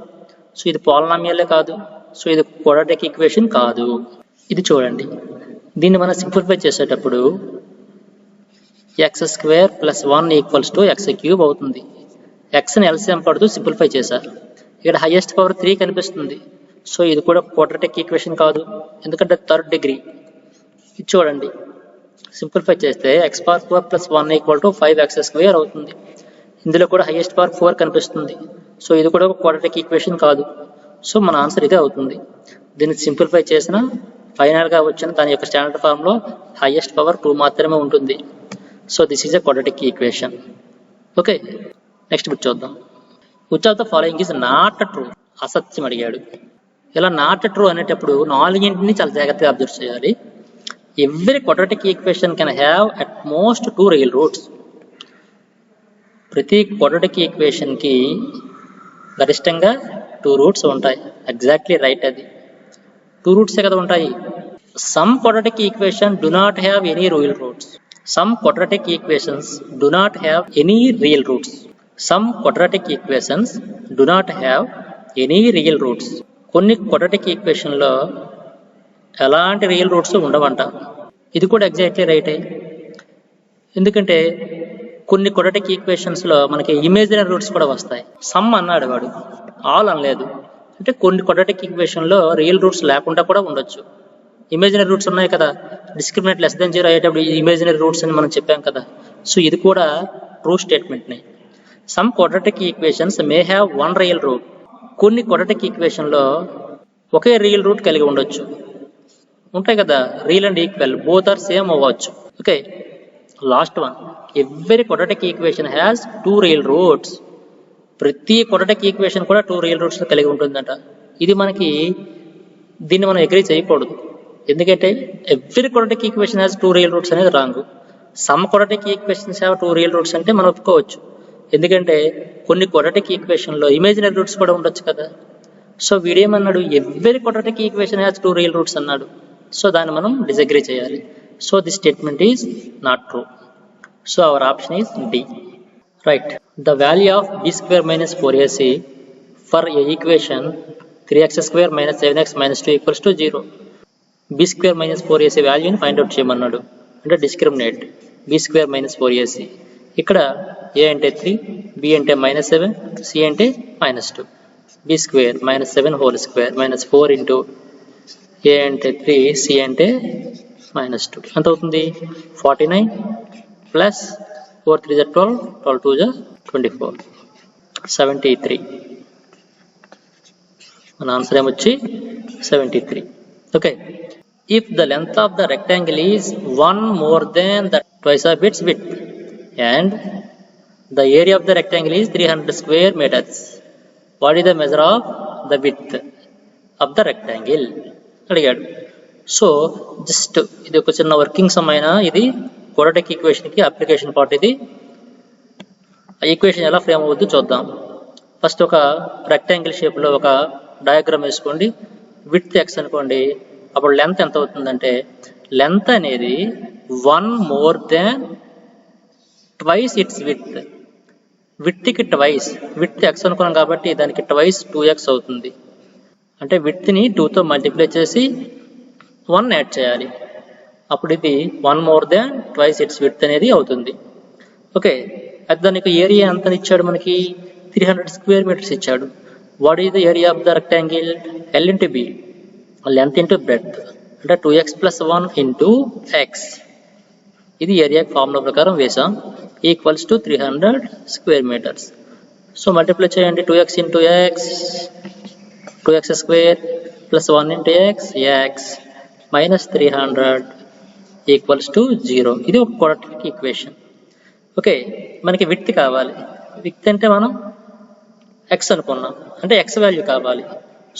సో ఇది పాలినామియల్లే కాదు. సో ఇది క్వాడ్రాటిక్ ఈక్వేషన్ కాదు. ఇది చూడండి, దీన్ని మనం సింప్లిఫై చేసేటప్పుడు x² + 1 = x³ అవుతుంది. xని ఎల్సిఎం పడుతూ సింప్లిఫై చేశారు. ఇక్కడ హైయెస్ట్ పవర్ 3 కనిపిస్తుంది. సో ఇది కూడా క్వాడ్రాటిక్ ఈక్వేషన్ కాదు, ఎందుకంటే థర్డ్ డిగ్రీ. ఇది చూడండి, సింప్లిఫై చేస్తే x⁴ + 1 = 5x² అవుతుంది. ఇందులో కూడా హైయెస్ట్ పవర్ 4 కనిపిస్తుంది. సో ఇది కూడా ఒక క్వాడ్రాటిక్ ఈక్వేషన్ కాదు. సో మన ఆన్సర్ ఇదే అవుతుంది. దీన్ని సింప్లిఫై చేసిన ఫైనల్గా వచ్చిన దాని యొక్క స్టాండర్డ్ ఫామ్లో హైయెస్ట్ పవర్ 2 మాత్రమే ఉంటుంది. So this is a quadratic equation. Okay, next bit చూద్దాం. Which of the following is not true? అసత్యం అడిగాడు. ఇలా నాట్ ట్రూ అనేటప్పుడు 4 చాలా జాగ్రత్తగా అబ్జర్వ్ చేయాలి. Every quadratic equation can have at most 2 real roots. ప్రతి క్వాడ్రాటిక్ ఈక్వేషన్కి గరిష్టంగా 2 రూట్స్ ఉంటాయి. ఎగ్జాక్ట్లీ రైట్, అది 2 రూట్సే కదా ఉంటాయి. Some quadratic equation do not have any real roots. Some quadratic equations do not have any real roots. Some quadratic equations do not have any real roots. కొన్ని quadratic equation లో ఎలాంటి real roots ఉండవంట. ఇది కూడా exactly రైటే. ఎందుకంటే కొన్ని quadratic equations లో మనకి ఇమేజినరీ రూట్స్ కూడా వస్తాయి. సమ్ అన్నాడు వాడు, ఆల్ అనలేదు. అంటే కొన్ని quadratic equation లో రియల్ రూట్స్ లేకుండా కూడా ఉండొచ్చు. ఇమేజినరీ రూట్స్ ఉన్నాయి కదా, డిస్క్రిమినెంట్ <0 అయ్యేటప్పుడు ఈ ఇమేజినరీ రూట్స్ అని మనం చెప్పాం కదా. సో ఇది కూడా ట్రూ స్టేట్మెంట్ని. Some quadratic equations may have 1 real root. కొన్ని క్వాడ్రాటిక్ ఈక్వేషన్లో ఒకే రియల్ రూట్ కలిగి ఉండొచ్చు. ఉంటాయి కదా, real and equal, both are same అవ్వచ్చు. Okay, last one. Every quadratic equation has 2 real roots. ప్రతి క్వాడ్రాటిక్ ఈక్వేషన్ కూడా 2 రియల్ రూట్స్ కలిగి ఉంటుందంట. ఇది దీన్ని మనం అగ్రీ చేయకూడదు. ఎందుకంటే every quadratic equation has 2 real roots అనేది wrong. Some quadratic equations have 2 real roots అంటే మనం ఒప్పుకోవచ్చు. ఎందుకంటే కొన్ని క్వాడ్రాటిక్ ఈక్వేషన్లో ఇమేజినరీ రూట్స్ కూడా ఉండొచ్చు కదా. సో వీడేమన్నాడు, every quadratic equation has 2 real roots అన్నాడు. సో దాన్ని మనం డిసగ్రీ చేయాలి. So this statement is not true. So our option is D. Right. The value of b² - 4ac for a equation 3x² - 7x - 2 = 0. b² - 4ac వాల్యూని find out చేయమన్నాడు. అంటే discriminate b² - 4ac. ఇక్కడ a అంటే 3, b అంటే -7, c అంటే -2. b² - 7 whole square -4 into a అంటే 3, c అంటే -2. ఎంత అవుతుంది? 49 ప్లస్ 4 3 = 12, 12 2 = 24, 73. మన ఆన్సర్ ఏమొచ్చి 73. Okay. If the length of the rectangle is 1 more than the twice of its width and the area of the rectangle is 300 square meters, what is the measure of the width of the rectangle? అడిగాడు. So just ఇది ఒక చిన్న working some అయినా ఇది quadratic ఈక్వేషన్కి application part. ఇది ఆ equation ఎలా frame అవుద్దో చూద్దాం. ఫస్ట్ ఒక రెక్టాంగిల్ షేప్లో ఒక డయాగ్రామ్ వేసుకోండి. విడ్త్ x అనుకోండి. అప్పుడు లెంత్ ఎంత అవుతుందంటే, లెంత్ అనేది 1 more than twice its width. విడ్త్కి ట్వైస్, విడ్త్ x అనుకున్నాం కాబట్టి దానికి ట్వైస్ 2x అవుతుంది. అంటే విడ్త్ని 2తో మల్టిప్లై చేసి 1 యాడ్ చేయాలి. అప్పుడు ఇది 1 more than twice its width అనేది అవుతుంది. ఓకే, అది దానికి ఏరియా ఎంత ఇచ్చాడు మనకి 300 square meters ఇచ్చాడు. What is the area of the rectangle? L into B, length into breadth అంటే 2x plus 1 into x. ఇది ఏరియా ఫార్ములా ప్రకారం వేసాం, equals to 300 square meters. So multiply చేయండి, 2x into x, 2x square plus 1 into x, x minus 300 equals to 0. ఇది ఒక quadratic equation. Okay, మనకి width కావాలి. Width అంటే మనం x అనుకున్నాం, అంటే x వాల్యూ కావాలి.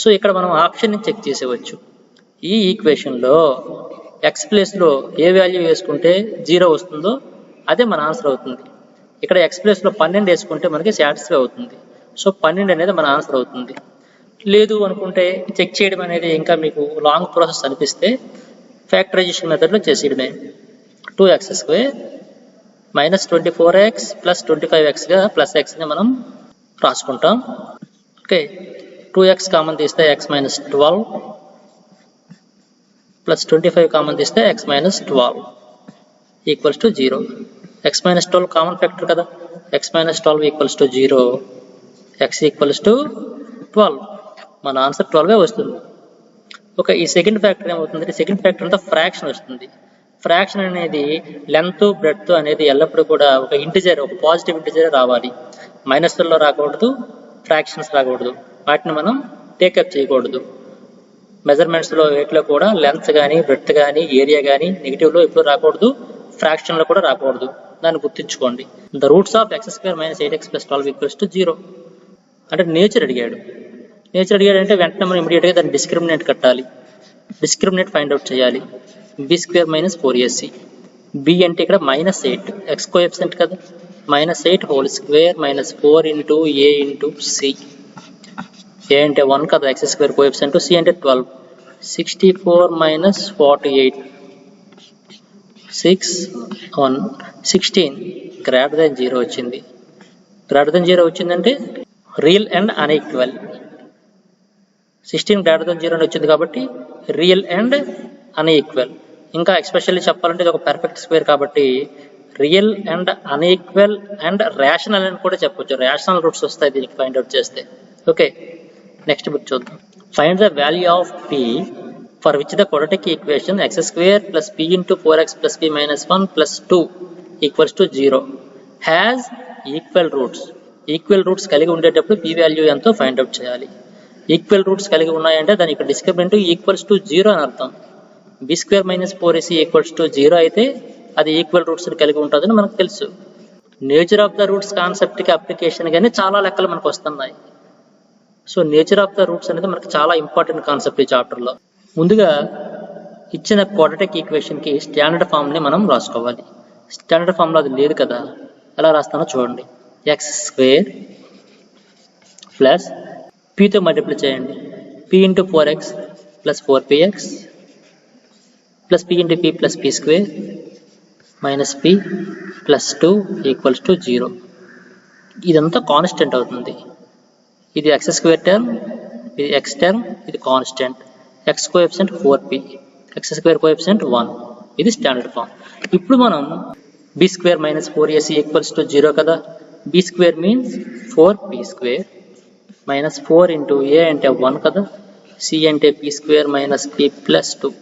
సో ఇక్కడ మనం ఆప్షన్ని చెక్ చేసేవచ్చు. ఈ ఈక్వేషన్లో x ప్లేస్లో ఏ వాల్యూ వేసుకుంటే 0 వస్తుందో అదే మన ఆన్సర్ అవుతుంది. ఇక్కడ x ప్లేస్లో 12 వేసుకుంటే మనకి సాటిస్ఫై అవుతుంది. సో 12 అనేది మన ఆన్సర్ అవుతుంది. లేదు అనుకుంటే చెక్ చేయడం అనేది ఇంకా మీకు లాంగ్ ప్రాసెస్ అనిపిస్తే ఫ్యాక్టరైజేషన్ మెథడ్లో చేసేయడమే. 2x square minus 24x plus 25xగా ప్లస్ xని మనం రాసుకుంటాం. ఓకే, 2x కామన్ తీస్తే x మైనస్ 12 ప్లస్ 25 కామన్ తీస్తే x minus 12 equals to 0. x minus 12 common factor కదా, x minus 12 equals to 0, x equals to 12. మన ఆన్సర్ 12 వస్తుంది. ఓకే, ఈ సెకండ్ ఫ్యాక్టర్ ఏమవుతుంది? సెకండ్ ఫ్యాక్టర్ అంతా ఫ్రాక్షన్ వస్తుంది. ఫ్రాక్షన్ అనేది లెంత్ బ్రెడ్త్ అనేది ఎల్లప్పుడూ కూడా ఒక ఇంటిజర్, ఒక పాజిటివ్ ఇంటిజర్ రావాలి. మైనస్లో రాకూడదు, ఫ్రాక్షన్స్ రాకూడదు. వాటిని మనం టేకప్ చేయకూడదు. మెజర్మెంట్స్లో వేటిలో కూడా లెంత్ కానీ బ్రెడ్త్ కానీ ఏరియా కానీ నెగిటివ్లో ఎప్పుడు రాకూడదు, ఫ్రాక్షన్లో కూడా రాకూడదు. దాన్ని గుర్తుంచుకోండి. The roots of x square minus 8x plus 12 equals to 0 అంటే నేచర్ అడిగాడు. నేచర్ అడిగాడంటే వెంటనే మనం ఇమీడియట్గా దాన్ని డిస్క్రిమినేట్ కట్టాలి. డిస్క్రిమినేట్ ఫైండ్ అవుట్ చేయాలి. b square minus 4ac. b అంటే ఇక్కడ మైనస్ 8, x కోఎఫిషియంట్ కదా, minus 8 whole square minus 4 into a into c. a అంటే 1 కదా, x స్క్వేర్ కోఎఫిషియంట్, c అంటే 12. 64 మైనస్ 48, 6 1 16 గ్రేటర్ దెన్ 0 వచ్చింది. గ్రేటర్ దెన్ 0 వచ్చిందంటే real and unequal. 16 greater than 0 అని వచ్చింది కాబట్టి రియల్ అండ్ అన్ఈక్వల్. ఇంకా ఎక్స్పెషల్లీ చెప్పాలంటే ఇది ఒక పర్ఫెక్ట్ స్క్వేర్ కాబట్టి real and unequal and rational అని కూడా చెప్పొచ్చు. రేషనల్ రూట్స్ వస్తాయి దీనికి ఫైండ్ అవుట్ చేస్తే. ఓకే, నెక్స్ట్ బిట్ చూద్దాం. Find the value of p for which the quadratic equation x square plus p into 4x plus p minus 1 plus 2 equals to 0 has equal roots. Equal roots కలిగి ఉండేటప్పుడు p value ఎంతో find out చేయాలి. Equal roots కలిగి ఉన్నాయంటే దాని ఇక్కడ discriminant equals to 0 అని అర్థం. b square minus 4ac equals to 0 అయితే అది ఈక్వల్ రూట్స్ కలిగి ఉంటుందని మనకు తెలుసు. నేచర్ ఆఫ్ ద రూట్స్ కాన్సెప్ట్కి అప్లికేషన్ గానే చాలా లెక్కలు మనకు వస్తున్నాయి. So nature of the roots అనేది మనకు చాలా ఇంపార్టెంట్ కాన్సెప్ట్ ఈ చాప్టర్లో. ముందుగా ఇచ్చిన క్వాడ్రాటిక్ ఈక్వేషన్కి స్టాండర్డ్ ఫామ్ని మనం రాసుకోవాలి. స్టాండర్డ్ ఫామ్లో అది లేదు కదా, ఎలా రాస్తానో చూడండి. x స్క్వేర్ ప్లస్ pతో మల్టిప్లై చేయండి, p into 4x plus 4px plus p into p plus p square minus p plus 2 equals to 0. ఇదంతా కాన్స్టెంట్ అవుతుంది. ఇది x స్క్వేర్ టర్మ్, ఇది x టర్మ్, ఇది constant. x coefficient 4p, x square coefficient 1. ఇది standard form. ఇప్పుడు మనం b square minus 4ac equals to 0 కదా. b square means 4p square minus 4 into a అంటే 1 కదా, c అంటే p square minus p plus 2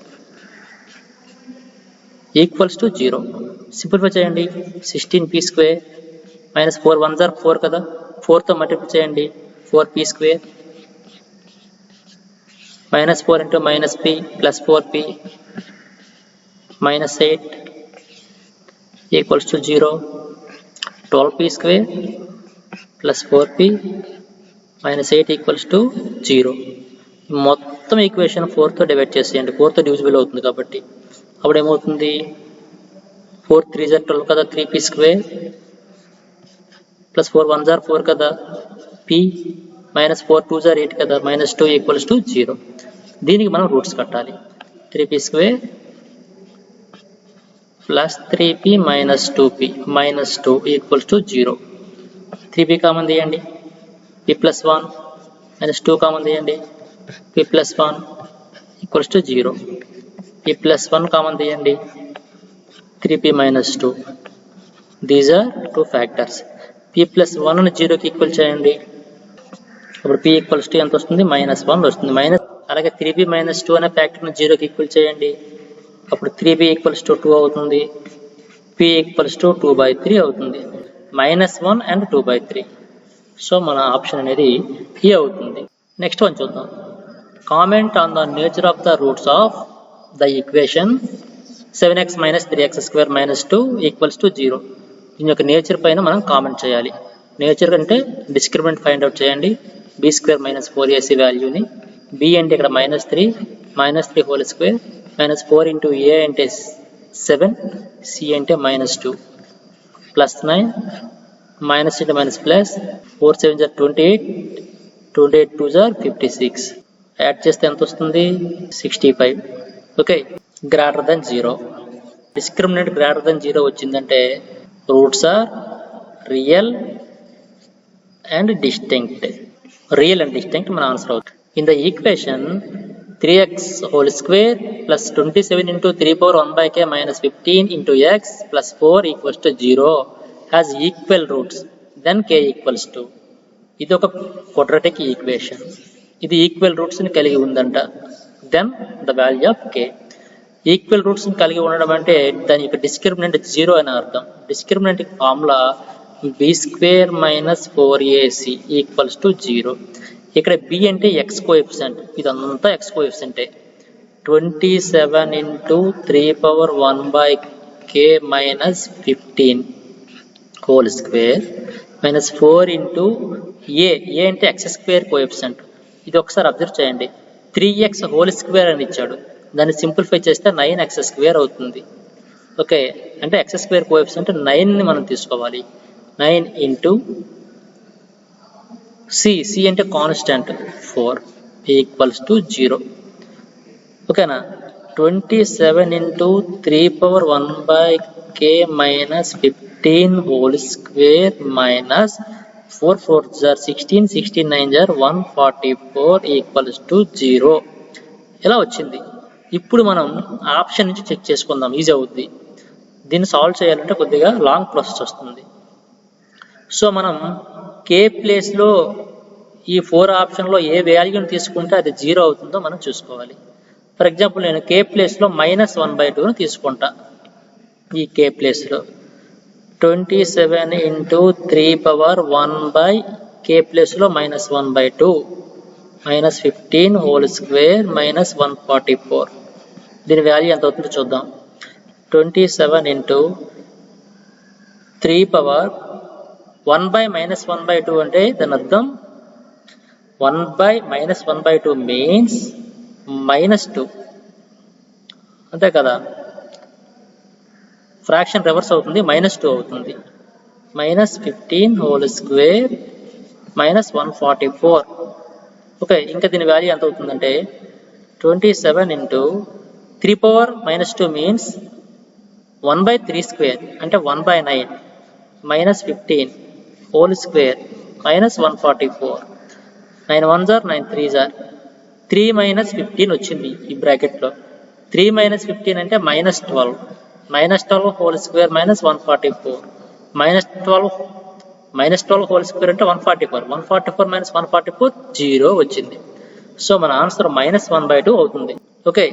equals to 0. Simplify చేయండి. 16p square minus 4 1 jar 4 కదా, 4తో multiply చేయండి, 4p square minus 4 into minus p plus 4p minus 8 equals to 0. 12p square plus 4p minus 8 equals to 0. మొత్తం equation 4తో divide చేసేయండి. 4తో divisible అవుతుంది కాబట్టి అప్పుడు ఏమవుతుంది? 4 3 jar 12 కదా, 3p స్క్వేర్ ప్లస్ 4 1 జార్ 4 కదా, p మైనస్ 4 2 జార్ 8 కదా, మైనస్ 2 ఈక్వల్స్ టు 0. దీనికి మనం రూట్స్ కట్టాలి. 3p square plus 3p minus 2p minus 2 equals to 0. 3p common తీయండి, p ప్లస్ 1 మైనస్ 2 కామన్ తీయండి, p plus 1 equals to 0. p plus 1 common తీయండి, 3p minus 2. These are two factors. p plus 1ని 0కి equal చేయండి, అప్పుడు p equals to ఎంత వస్తుంది, -1 వస్తుంది. అలాగే 3p minus 2 అనే ఫ్యాక్టర్ని 0కి ఈక్వల్ చేయండి, అప్పుడు 3p ఈక్వల్స్ టు 2 అవుతుంది, p ఈక్వల్స్ టు 2/3 అవుతుంది. -1 అండ్ 2/3. సో మన ఆప్షన్ అనేది ఏ అవుతుంది. నెక్స్ట్ వన్ చూద్దాం. Comment on the nature of the roots of the equation 7x minus 3x square minus 2 equals to 0. దీని యొక్క నేచర్ పైన మనం కామెంట్ చేయాలి. నేచర్ అంటే డిస్క్రిమినెంట్ ఫైండ్ అవుట్ చేయండి. b square minus 4ac వాల్యూని, b అంటే ఇక్కడ -3 whole square minus 4 into a అంటే 7, c అంటే -2 plus 9 minus into minus plus 4 7s are 28, 28 2s are 56. Add చేస్తే ఎంత వస్తుంది, 65. Okay, greater than 0. Discriminant greater than 0 వచ్చిందంటే roots are real and distinct. Real and distinct మన answer అవుతుంది. In the equation 3x whole square plus 27 into 3 power 1/k minus 15 into x plus 4 equals to 0 has equal roots, then k equals to. ఇది ఒక quadratic equation. ఇది equal రూట్స్ని కలిగి ఉందంట. Then the value of k. Equal రూట్స్ని కలిగి ఉండడం అంటే దాని యొక్క డిస్క్రిమినెంట్ 0 అని అర్థం. Discriminant formula b square minus 4ac equals to 0. ఇక్కడ b అంటే x కోఎఫిషియంట్, ఇదంతా x కోఎఫిషియంటే. 27 into 3 power 1/k minus 15 whole square minus 4 into a అంటే x స్క్వేర్ కోఎఫిషియంట్. ఇది ఒకసారి అబ్జర్వ్ చేయండి. 3x హోల్ స్క్వేర్ అని ఇచ్చాడు, దాన్ని సింప్లిఫై చేస్తే 9x స్క్వేర్ అవుతుంది. ఓకే, అంటే x స్క్వేర్ కోఎఫిషియంట్ 9ని మనం తీసుకోవాలి. 9 into c అంటే కాన్స్టెంట్ 4 ఈక్వల్స్ టు 0. ఓకేనా. 27 into 3 power 1/k minus 15 whole square minus 4 4s are 16, 16 9s are 144 equals to 0. ఇలా వచ్చింది. ఇప్పుడు మనం ఆప్షన్ నుంచి చెక్ చేసుకుందాం, ఈజీ అవుద్ది. దీన్ని సాల్వ్ చేయాలంటే కొద్దిగా లాంగ్ ప్రాసెస్ వస్తుంది. సో మనం k ప్లేస్లో ఈ 4 ఆప్షన్లో ఏ వాల్యూని తీసుకుంటే అది 0 అవుతుందో మనం చూసుకోవాలి. ఫర్ ఎగ్జాంపుల్ నేను k ప్లేస్లో -1/2ని తీసుకుంటా. ఈ k ప్లేస్లో 27 into 3 power 1/k ప్లేస్లో -1/2 minus 15 whole square minus 144. దీని వాల్యూ ఎంత అవుతుందో చూద్దాం. 27 into 3 power 1/-1/2 అంటే దాని అర్థం 1/-1/2 మీన్స్ -2, అంతే కదా. ఫ్రాక్షన్ రివర్స్ అవుతుంది, -2 అవుతుంది. -15 హోల్ స్క్వేర్ -144. ఓకే, ఇంకా దీని వాల్యూ ఎంత అవుతుందంటే 27 into 3 power -2 మీన్స్ 1/3 స్క్వేర్ అంటే 1/9 -15 whole square -144. 9 1s are 9 3s are 3 - 15 వచ్చింది ఈ బ్రాకెట్లో. 3 - 15 అంటే -12. -12 హోల్ స్క్వేర్ -144. -12 హోల్ స్క్వేర్ అంటే 144. 144 - 144 0 వచ్చింది. సో మన ఆన్సర్ -1/2 అవుతుంది. ఓకే.